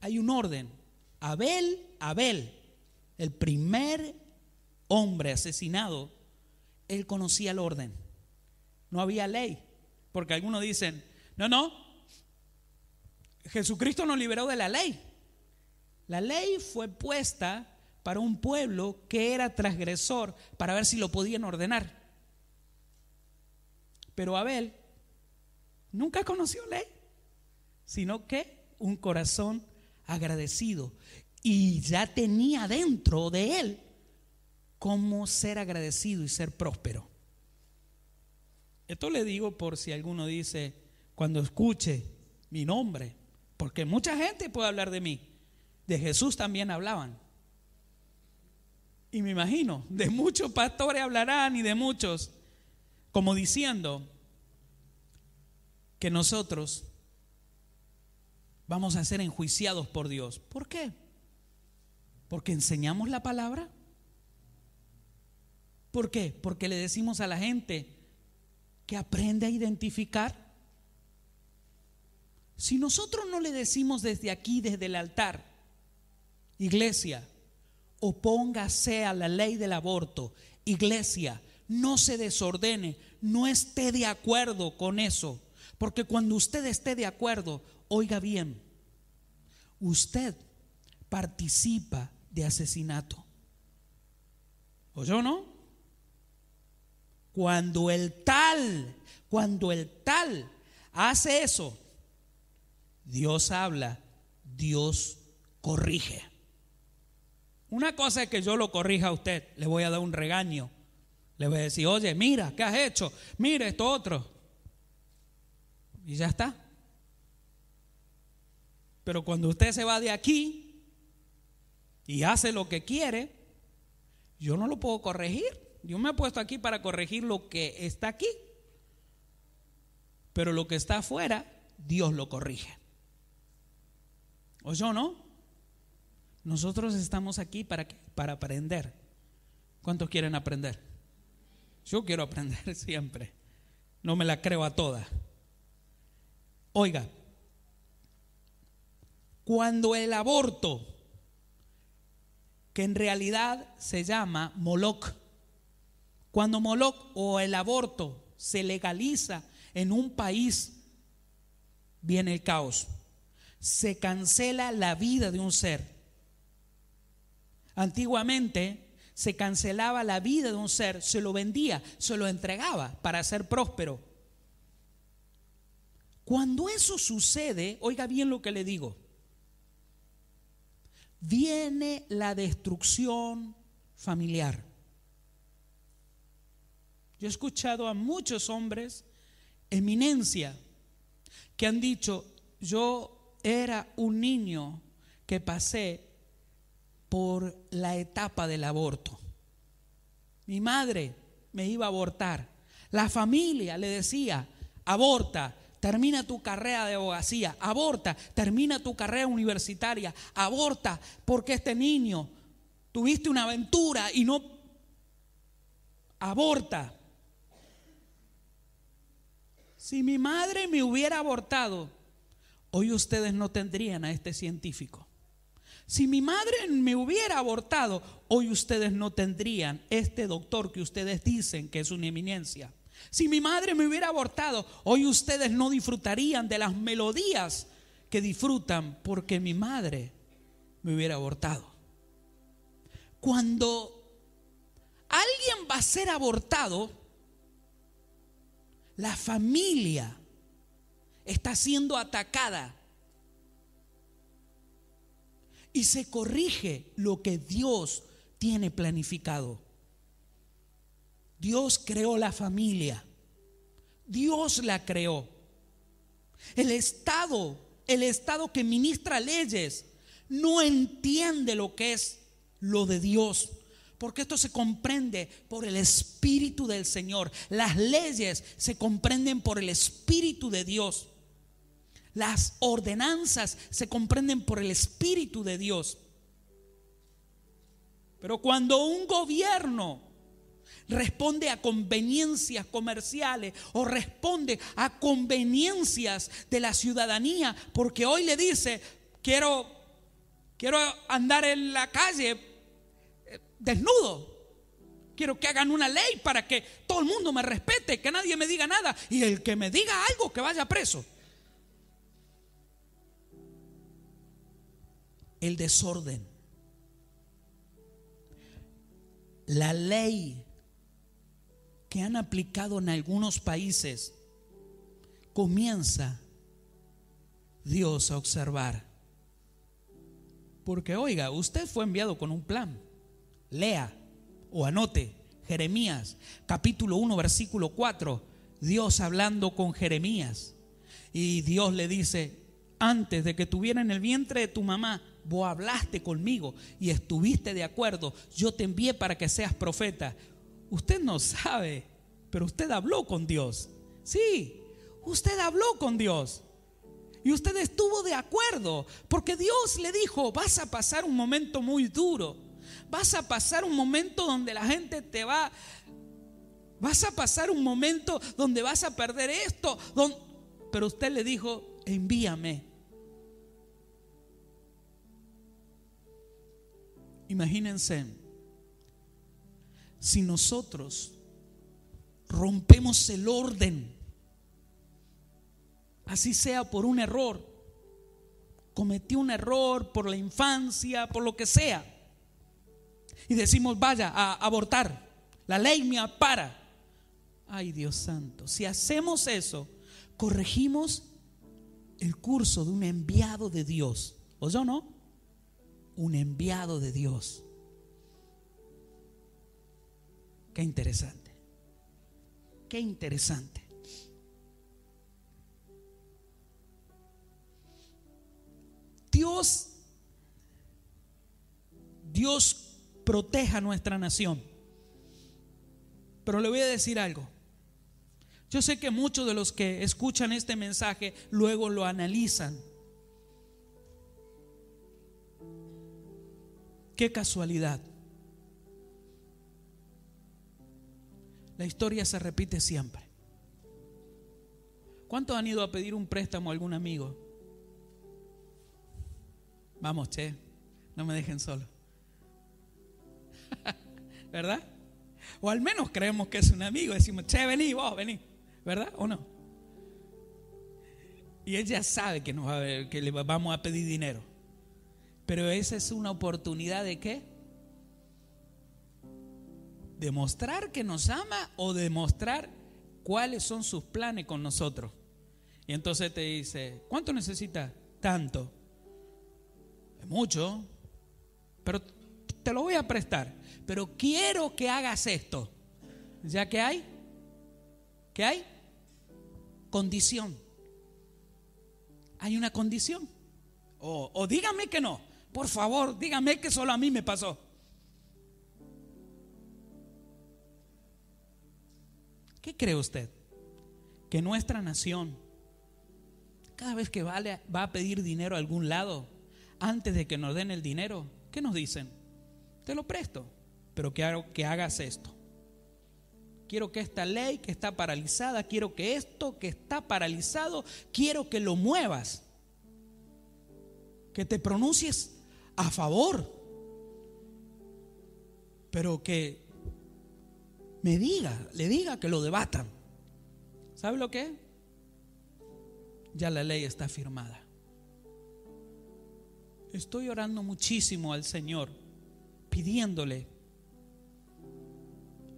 Hay un orden. Abel, el primer hombre asesinado, él conocía el orden. No había ley. Porque algunos dicen: no, Jesucristo nos liberó de la ley. La ley fue puesta para un pueblo que era transgresor, para ver si lo podían ordenar. Pero Abel nunca conoció ley, sino que un corazón agradecido, y ya tenía dentro de él cómo ser agradecido y ser próspero. Esto le digo por si alguno dice, cuando escuche mi nombre, porque mucha gente puede hablar de mí. De Jesús también hablaban. Y me imagino, de muchos pastores hablarán y de muchos, como diciendo que nosotros vamos a ser enjuiciados por Dios. ¿Por qué? Porque enseñamos la palabra. ¿Por qué? Porque le decimos a la gente que aprende a identificar. Si nosotros no le decimos desde aquí, desde el altar: iglesia, opóngase a la ley del aborto. Iglesia, no se desordene, no esté de acuerdo con eso. Porque cuando usted esté de acuerdo, oiga bien, usted participa de asesinato. ¿Oyó, no? Cuando el tal hace eso, Dios habla, Dios corrige. Una cosa es que yo lo corrija a usted, le voy a dar un regaño, le voy a decir: oye, mira, ¿qué has hecho? Mira esto otro. Y ya está. Pero cuando usted se va de aquí y hace lo que quiere, yo no lo puedo corregir. Yo me he puesto aquí para corregir lo que está aquí. Pero lo que está afuera, Dios lo corrige. ¿O yo no? Nosotros estamos aquí para aprender. ¿Cuántos quieren aprender? Yo quiero aprender siempre. No me la creo a todas. Oiga, cuando el aborto, que en realidad se llama Moloch, cuando Moloch o el aborto se legaliza en un país, viene el caos. Se cancela la vida de un ser. Antiguamente se cancelaba la vida de un ser, se lo vendía, se lo entregaba para ser próspero. Cuando eso sucede, oiga bien lo que le digo, viene la destrucción familiar. Yo he escuchado a muchos hombres, eminencia, que han dicho: yo era un niño que pasé por la etapa del aborto. Mi madre me iba a abortar. La familia le decía: aborta, termina tu carrera de abogacía, aborta, termina tu carrera universitaria, aborta, porque este niño tuviste una aventura y no aborta. Si mi madre me hubiera abortado, hoy ustedes no tendrían a este científico. Si mi madre me hubiera abortado, hoy ustedes no tendrían este doctor que ustedes dicen que es una eminencia. Si mi madre me hubiera abortado, hoy ustedes no disfrutarían de las melodías que disfrutan porque mi madre me hubiera abortado. Cuando alguien va a ser abortado, la familia está siendo atacada y se corrige lo que Dios tiene planificado. Dios creó la familia. Dios la creó. El Estado que ministra leyes no entiende lo que es lo de Dios, porque esto se comprende por el Espíritu del Señor. Las leyes se comprenden por el Espíritu de Dios. Las ordenanzas se comprenden por el Espíritu de Dios. Pero cuando un gobierno responde a conveniencias comerciales o responde a conveniencias de la ciudadanía, porque hoy le dice: quiero andar en la calle desnudo, quiero que hagan una ley para que todo el mundo me respete, que nadie me diga nada, y el que me diga algo que vaya preso. El desorden, la ley que han aplicado en algunos países, comienza Dios a observar. Porque oiga, usted fue enviado con un plan. Lea o anote Jeremías capítulo 1 versículo 4. Dios hablando con Jeremías, y Dios le dice: antes de que tuviera en el vientre de tu mamá, vos hablaste conmigo y estuviste de acuerdo. Yo te envié para que seas profeta. Usted no sabe, pero usted habló con Dios. Sí, usted habló con Dios. Y usted estuvo de acuerdo, porque Dios le dijo: vas a pasar un momento muy duro. Vas a pasar un momento donde la gente vas a pasar un momento donde vas a perder esto. Pero usted le dijo: envíame. Imagínense, si nosotros rompemos el orden, así sea por un error, cometí un error por la infancia, por lo que sea, y decimos: vaya a abortar, la ley me ampara. Ay, Dios santo, si hacemos eso, corregimos el curso de un enviado de Dios. ¿O yo no? Un enviado de Dios. Qué interesante. Qué interesante. Dios proteja a nuestra nación. Pero le voy a decir algo. Yo sé que muchos de los que escuchan este mensaje luego lo analizan. Qué casualidad. La historia se repite siempre. ¿Cuántos han ido a pedir un préstamo a algún amigo? Vamos, che, no me dejen solo. ¿Verdad? O al menos creemos que es un amigo. Decimos: che, vení, vos, vení. ¿Verdad o no? Y ella sabe que le vamos a pedir dinero. Pero esa es una oportunidad ¿de qué? ¿Demostrar que nos ama o demostrar cuáles son sus planes con nosotros? Y entonces te dice: ¿cuánto necesitas? Tanto. Es mucho, pero te lo voy a prestar. Pero quiero que hagas esto. ¿Ya que hay? ¿Qué hay? Condición. Hay una condición. O dígame que no. Por favor, dígame que solo a mí me pasó. ¿Qué cree usted? Que nuestra nación, cada vez que va a pedir dinero a algún lado, antes de que nos den el dinero, ¿qué nos dicen? Te lo presto, pero quiero que hagas esto. Quiero que esta ley que está paralizada, quiero que esto que está paralizado, quiero que lo muevas. Que te pronuncies a favor, pero que le diga que lo debatan. ¿Sabe lo que es? Ya la ley está firmada. Estoy orando muchísimo al Señor, pidiéndole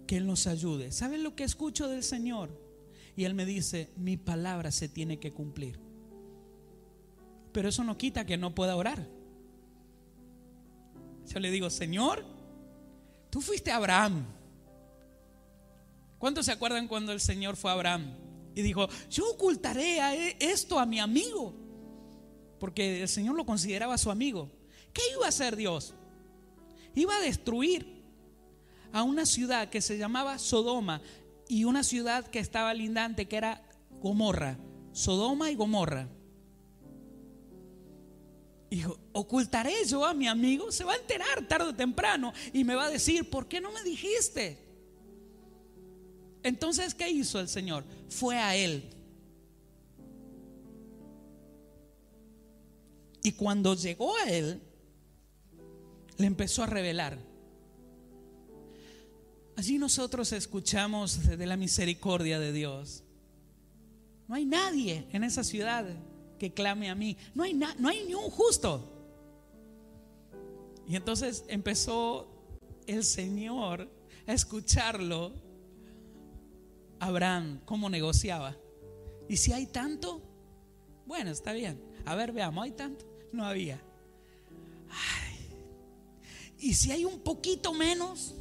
que Él nos ayude. ¿Saben lo que escucho del Señor? Y Él me dice: mi palabra se tiene que cumplir. Pero eso no quita que no pueda orar. Yo le digo: Señor, tú fuiste a Abraham. ¿Cuántos se acuerdan cuando el Señor fue a Abraham y dijo: yo ocultaré esto a mi amigo? Porque el Señor lo consideraba su amigo. ¿Qué iba a hacer Dios? Iba a destruir a una ciudad que se llamaba Sodoma y una ciudad que estaba lindante, que era Gomorra. Sodoma y Gomorra. Dijo: ocultaré yo a mi amigo, se va a enterar tarde o temprano y me va a decir: ¿por qué no me dijiste? Entonces, ¿qué hizo el Señor? Fue a él. Y cuando llegó a él, le empezó a revelar. Allí nosotros escuchamos de la misericordia de Dios. No hay nadie en esa ciudad que clame a mí. No hay ni un justo. Y entonces empezó el Señor a escucharlo, Abraham, cómo negociaba. Y si hay tanto, bueno, está bien. A ver, veamos, ¿hay tanto? No había. Ay. Y si hay un poquito menos,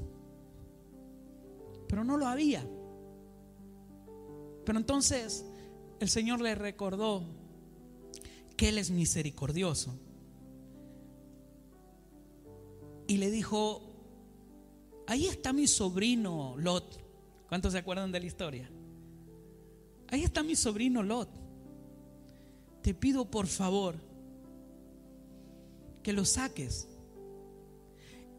pero no lo había. Pero entonces el Señor le recordó que Él es misericordioso y le dijo: ahí está mi sobrino Lot. ¿Cuántos se acuerdan de la historia? Ahí está mi sobrino Lot. Te pido por favor que lo saques.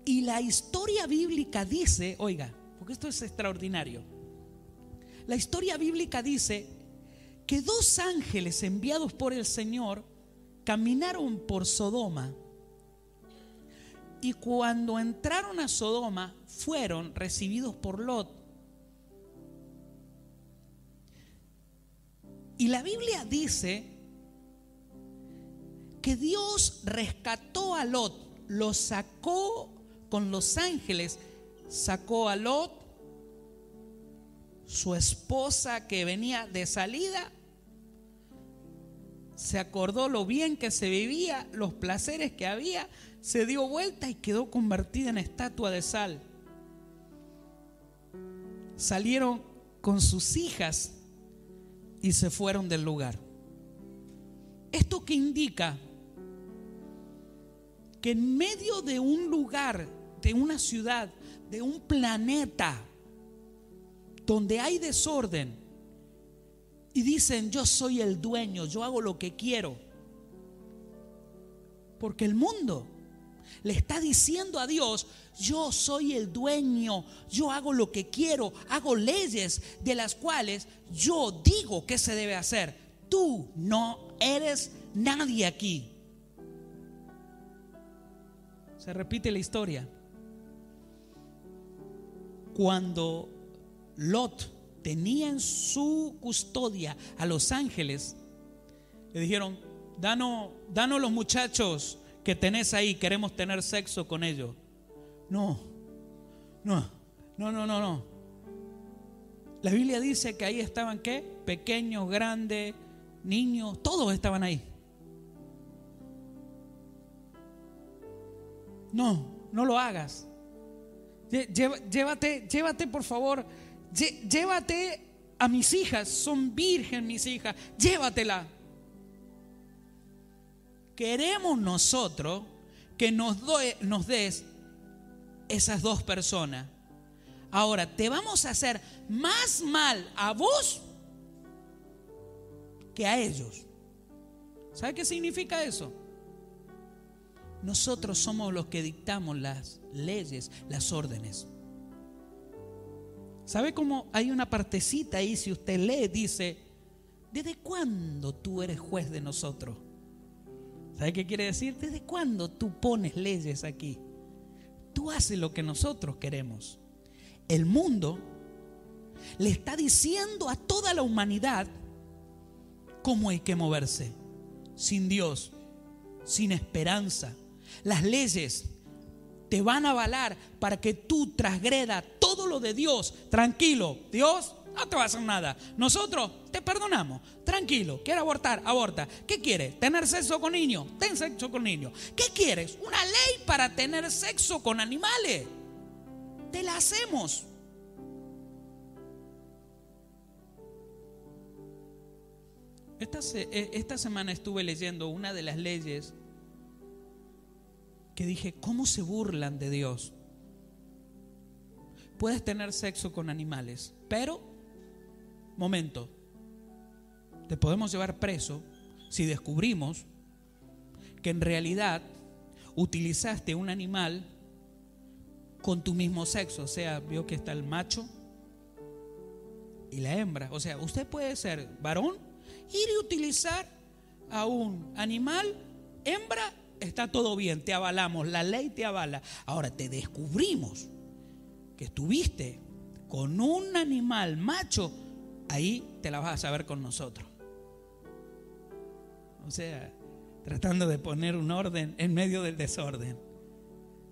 Y la historia bíblica dice, oiga, porque esto es extraordinario. La historia bíblica dice que 2 ángeles enviados por el Señor caminaron por Sodoma. Y cuando entraron a Sodoma, fueron recibidos por Lot. Y la Biblia dice que Dios rescató a Lot, lo sacó con los ángeles, sacó a Lot, su esposa que venía de salida, se acordó lo bien que se vivía, los placeres que había, se dio vuelta y quedó convertida en estatua de sal. Salieron con sus hijas y se fueron del lugar. ¿Esto qué indica? Que en medio de un lugar, de una ciudad, de un planeta donde hay desorden y dicen: yo soy el dueño, yo hago lo que quiero, porque el mundo le está diciendo a Dios: yo soy el dueño, yo hago lo que quiero, hago leyes de las cuales yo digo qué se debe hacer. Tú no eres nadie aquí. Se repite la historia. Cuando Lot tenía en su custodia a los ángeles, le dijeron: danos los muchachos que tenés ahí, queremos tener sexo con ellos. No. La Biblia dice que ahí estaban, ¿qué? Pequeños, grandes, niños, todos estaban ahí. No lo hagas. Llévate por favor, llévate a mis hijas, son virgen mis hijas, llévatela. Queremos nosotros que nos des esas 2 personas. Ahora, te vamos a hacer más mal a vos que a ellos. ¿Sabe qué significa eso? Nosotros somos los que dictamos las leyes, las órdenes. ¿Sabe cómo hay una partecita ahí? Si usted lee, dice: ¿desde cuándo tú eres juez de nosotros? ¿Sabe qué quiere decir? ¿Desde cuándo tú pones leyes aquí? Tú haces lo que nosotros queremos. El mundo le está diciendo a toda la humanidad cómo hay que moverse. Sin Dios, sin esperanza, las leyes te van a avalar para que tú transgreda todo lo de Dios. Tranquilo, Dios no te va a hacer nada. Nosotros te perdonamos. Tranquilo, ¿quiere abortar? Aborta. ¿Qué quieres? ¿Tener sexo con niños? Ten sexo con niños. ¿Qué quieres? ¿Una ley para tener sexo con animales? Te la hacemos. Esta semana estuve leyendo una de las leyes que dije, ¿cómo se burlan de Dios? Puedes tener sexo con animales, pero, momento, te podemos llevar preso si descubrimos que en realidad utilizaste un animal con tu mismo sexo. O sea, vio que está el macho y la hembra. O sea, usted puede ser varón, ir y utilizar a un animal hembra. Está todo bien, te avalamos, la ley te avala. Ahora te descubrimos que estuviste con un animal macho, ahí te la vas a saber con nosotros. O sea, tratando de poner un orden en medio del desorden,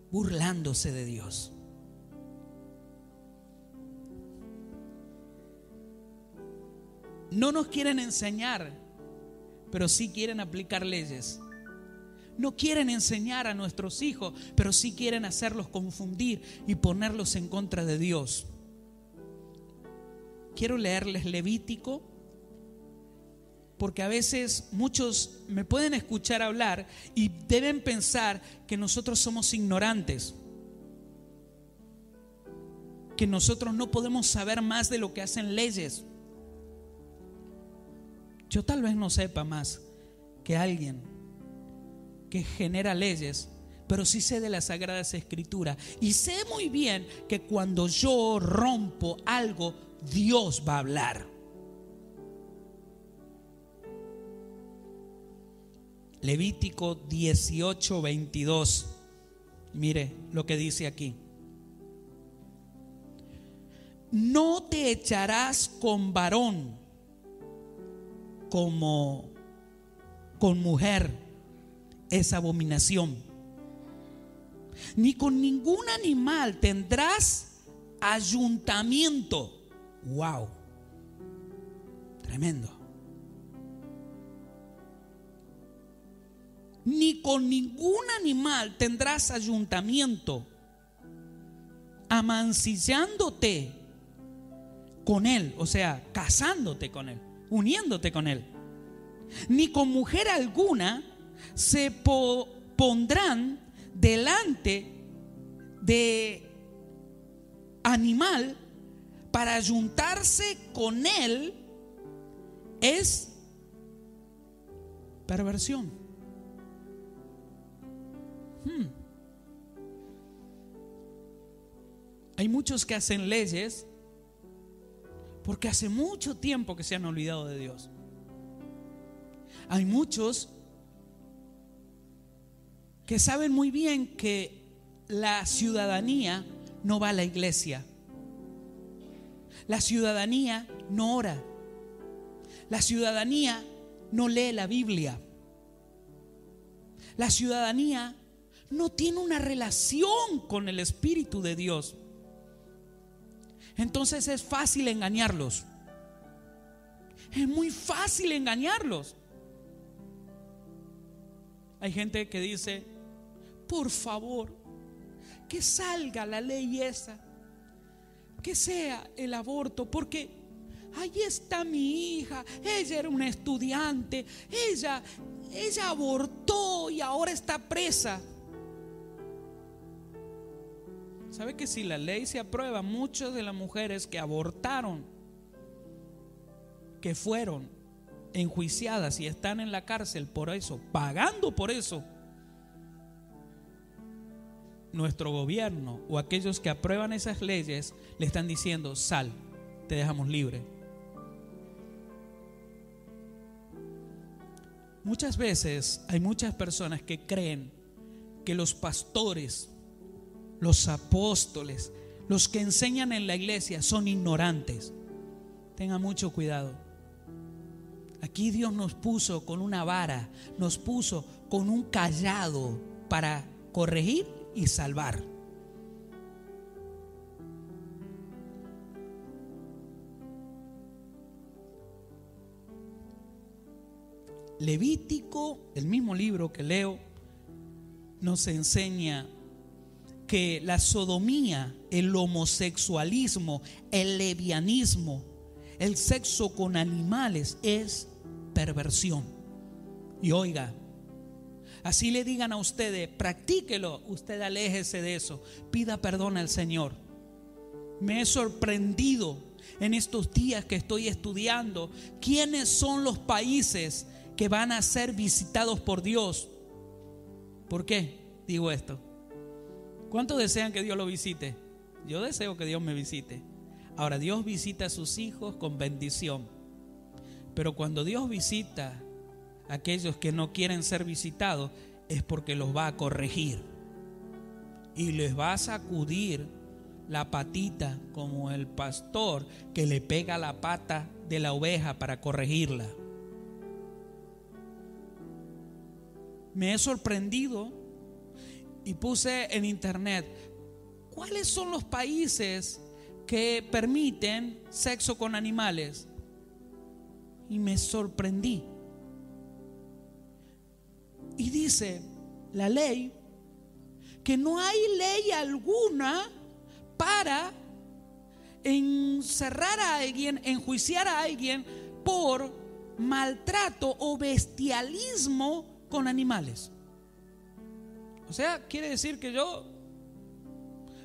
burlándose de Dios. No nos quieren enseñar, pero sí quieren aplicar leyes. No quieren enseñar a nuestros hijos, pero sí quieren hacerlos confundir y ponerlos en contra de Dios. Quiero leerles Levítico, porque a veces muchos me pueden escuchar hablar y deben pensar que nosotros somos ignorantes, que nosotros no podemos saber más de lo que hacen leyes. Yo tal vez no sepa más que alguien que genera leyes, pero sí sé de las Sagradas Escrituras y sé muy bien que cuando yo rompo algo, Dios va a hablar. Levítico 18:22. Mire lo que dice aquí. No te echarás con varón como con mujer, es abominación. Ni con ningún animal tendrás ayuntamiento. Wow, tremendo. Ni con ningún animal tendrás ayuntamiento, amancillándote con él, o sea, casándote con él, uniéndote con él. Ni con mujer alguna se pondrán delante de animal para juntarse con él. Es perversión. Hay muchos que hacen leyes porque hace mucho tiempo que se han olvidado de Dios. Hay muchos que saben muy bien que la ciudadanía no va a la iglesia. La ciudadanía no ora. La ciudadanía no lee la Biblia. La ciudadanía no tiene una relación con el Espíritu de Dios. Entonces es fácil engañarlos. Es muy fácil engañarlos. Hay gente que dice: por favor, que salga la ley esa, que sea el aborto, porque ahí está mi hija, ella era una estudiante, ella abortó y ahora está presa. ¿Sabe que si la ley se aprueba, muchas de las mujeres que abortaron, que fueron enjuiciadas y están en la cárcel por eso, pagando por eso, nuestro gobierno o aquellos que aprueban esas leyes le están diciendo: sal, te dejamos libre? Muchas veces hay muchas personas que creen que los pastores, los apóstoles, Los que enseñan en la iglesia son ignorantes. Tengan mucho cuidado. Aquí Dios nos puso con una vara, nos puso con un cayado para corregir y salvar. Levítico, el mismo libro que leo, nos enseña que la sodomía, el homosexualismo, el lesbianismo, el sexo con animales es perversión. Y oiga, así le digan a ustedes, practíquelo, usted aléjese de eso, pida perdón al Señor. Me he sorprendido en estos días que estoy estudiando quiénes son los países que van a ser visitados por Dios. ¿Por qué digo esto? ¿Cuántos desean que Dios lo visite? Yo deseo que Dios me visite. Ahora, Dios visita a sus hijos con bendición, pero cuando Dios visita a aquellos que no quieren ser visitados, es porque los va a corregir y les va a sacudir la patita, como el pastor que le pega la pata de la oveja para corregirla. Me he sorprendido y puse en internet cuáles son los países que permiten sexo con animales, y me sorprendí. Y dice la ley que no hay ley alguna para encerrar a alguien, enjuiciar a alguien por maltrato o bestialismo con animales. O sea, quiere decir que yo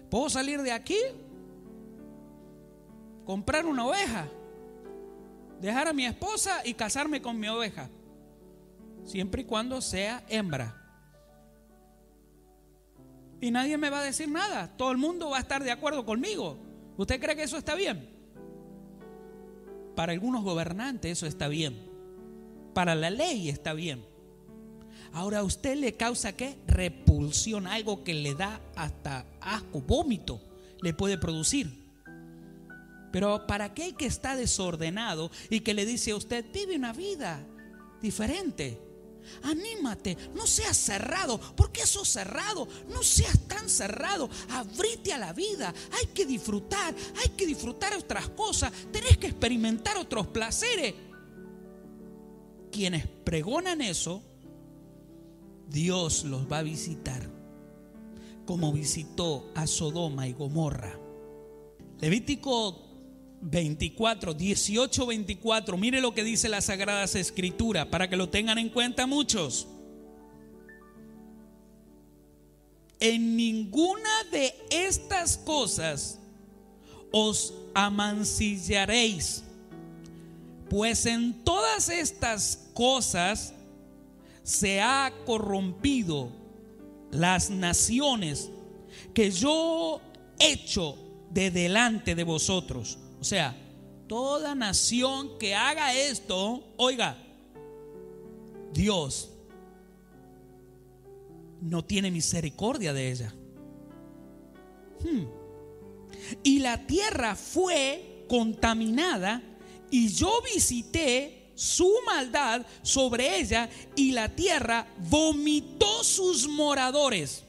puedo salir de aquí, comprar una oveja, dejar a mi esposa y casarme con mi oveja, siempre y cuando sea hembra. Y nadie me va a decir nada. Todo el mundo va a estar de acuerdo conmigo. ¿Usted cree que eso está bien? Para algunos gobernantes eso está bien. Para la ley está bien. Ahora a usted le causa ¿qué? Repulsión, algo que le da hasta asco, vómito le puede producir. Pero para aquel que está desordenado y que le dice a usted, vive una vida diferente, anímate, no seas cerrado. ¿Por qué sos cerrado? No seas tan cerrado, abrite a la vida. Hay que disfrutar otras cosas, tenés que experimentar otros placeres. Quienes pregonan eso, Dios los va a visitar, como visitó a Sodoma y Gomorra. Levítico 24, 18, 24. Mire lo que dice las Sagradas Escrituras, para que lo tengan en cuenta muchos. En ninguna de estas cosas os amancillaréis, pues en todas estas cosas se ha corrompido las naciones que yo he hecho de delante de vosotros. O sea, toda nación que haga esto, oiga, Dios no tiene misericordia de ella. Y la tierra fue contaminada, y yo visité su maldad sobre ella, y la tierra vomitó sus moradores.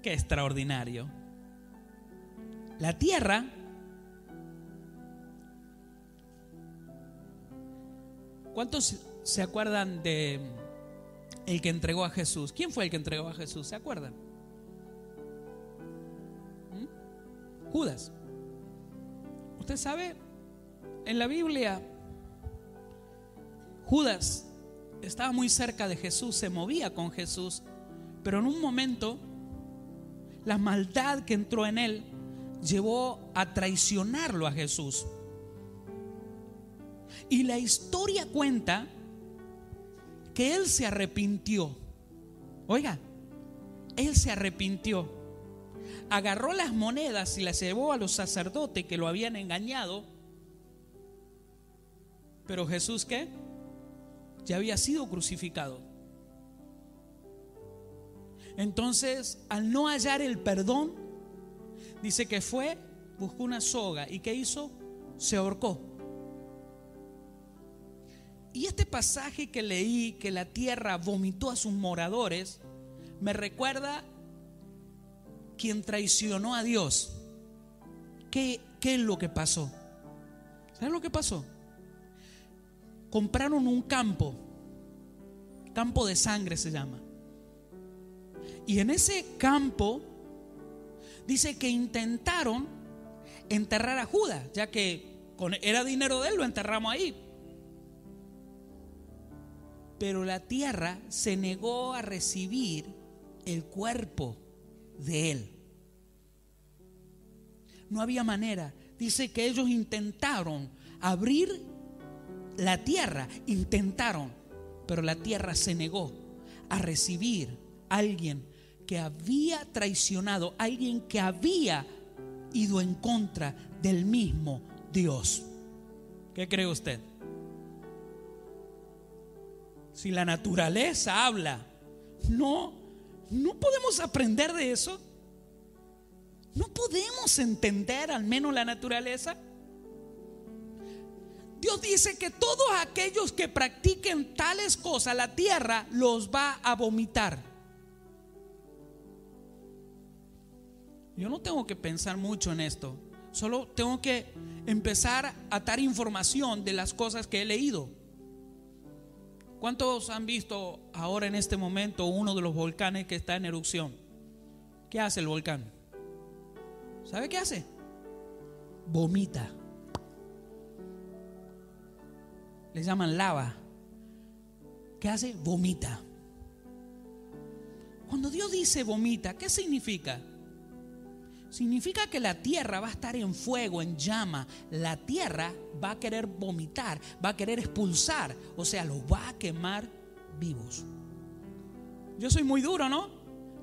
Qué extraordinario. La tierra ¿cuántos se acuerdan de el que entregó a Jesús? ¿Quién fue el que entregó a Jesús? ¿Se acuerdan? Judas. Usted sabe, en la Biblia, Judas estaba muy cerca de Jesús, se movía con Jesús, pero en un momento la maldad que entró en él llevó a traicionarlo a Jesús. Y la historia cuenta que él se arrepintió. Oiga, él se arrepintió. Agarró las monedas y las llevó a los sacerdotes que lo habían engañado. Pero Jesús, ¿qué? Ya había sido crucificado. Entonces, al no hallar el perdón, dice que fue, buscó una soga y ¿qué hizo? Se ahorcó. Y este pasaje que leí, que la tierra vomitó a sus moradores, me recuerda quien traicionó a Dios. ¿Qué es lo que pasó? ¿Sabes lo que pasó? Compraron un campo de sangre se llama. Y en ese campo dice que intentaron enterrar a Judas, ya que era dinero de él, lo enterramos ahí. Pero la tierra se negó a recibir el cuerpo de él. No había manera. Dice que ellos intentaron abrir la tierra, pero la tierra se negó a recibir a alguien que había traicionado, alguien que había ido en contra del mismo Dios. ¿Qué cree usted? Si la naturaleza habla, no podemos aprender de eso. No podemos entender al menos la naturaleza. Dios dice que todos aquellos que practiquen tales cosas, la tierra los va a vomitar. Yo no tengo que pensar mucho en esto, solo tengo que empezar a atar información de las cosas que he leído. ¿Cuántos han visto ahora en este momento uno de los volcanes que está en erupción? ¿Qué hace el volcán? ¿Sabe qué hace? Vomita. Le llaman lava. ¿Qué hace? Vomita. Cuando Dios dice vomita, ¿qué significa? Significa que la tierra va a estar en fuego, en llama. La tierra va a querer vomitar, va a querer expulsar, o sea, los va a quemar vivos. Yo soy muy duro, ¿no?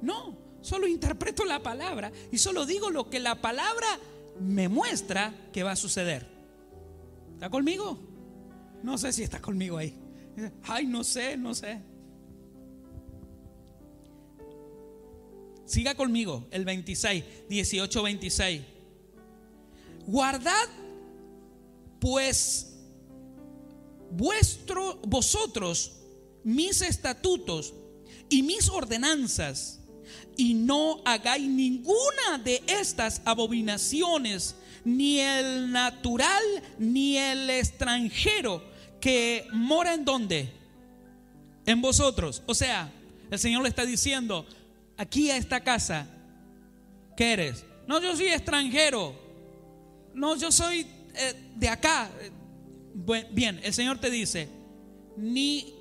No, solo interpreto la palabra y solo digo lo que la palabra me muestra que va a suceder. ¿Está conmigo? No sé si está conmigo ahí. Ay, no sé. Siga conmigo, el 26, 18, 26. Guardad pues vosotros mis estatutos y mis ordenanzas, y no hagáis ninguna de estas abominaciones, ni el natural ni el extranjero que mora en ¿dónde? En vosotros. O sea, el Señor le está diciendo: aquí a esta casa, ¿qué eres? No, yo soy extranjero. No, yo soy de acá. Bien, el Señor te dice: ni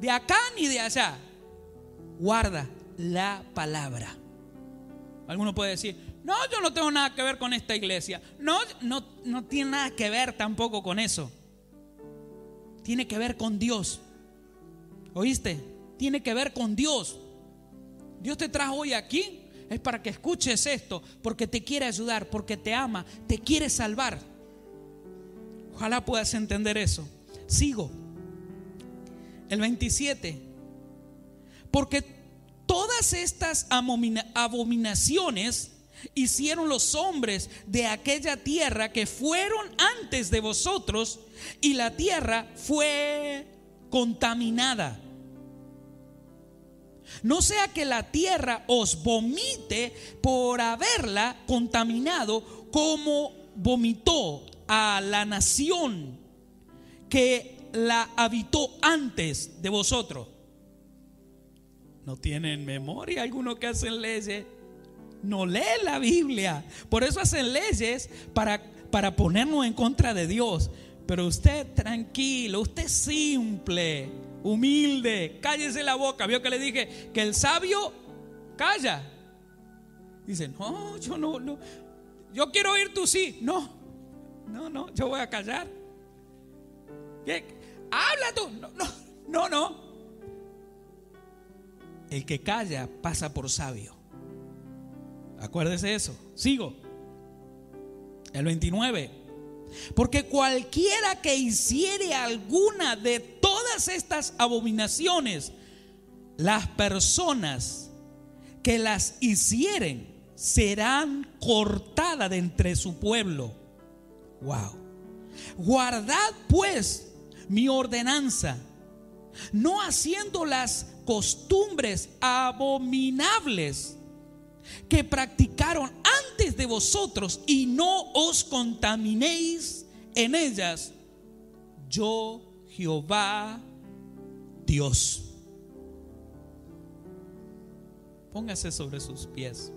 de acá ni de allá. Guarda la palabra. Alguno puede decir: no, yo no tengo nada que ver con esta iglesia. No tiene nada que ver tampoco con eso. Tiene que ver con Dios. ¿Oíste? Tiene que ver con Dios. Dios te trajo hoy aquí es para que escuches esto, porque te quiere ayudar, porque te ama, te quiere salvar. Ojalá puedas entender eso. Sigo. El 27. Porque todas estas abominaciones hicieron los hombres de aquella tierra que fueron antes de vosotros, y la tierra fue contaminada. No sea que la tierra os vomite por haberla contaminado, como vomitó a la nación que la habitó antes de vosotros. ¿No tienen memoria algunos que hacen leyes? No leen la Biblia. Por eso hacen leyes para ponernos en contra de Dios. Pero usted tranquilo, usted simple, humilde, cállese la boca. ¿Vio que le dije que el sabio calla? Dice: no, yo no, yo quiero oír tu sí. No, yo voy a callar. ¿Qué? Habla tú. No. El que calla pasa por sabio. Acuérdese de eso. Sigo. El 29. Porque cualquiera que hiciere alguna de todas estas abominaciones, las personas que las hicieren serán cortadas de entre su pueblo. Wow. Guardad pues mi ordenanza, no haciendo las costumbres abominables que practicaron antes de vosotros, y no os contaminéis en ellas. Yo, Jehová, Dios. Póngase sobre sus pies.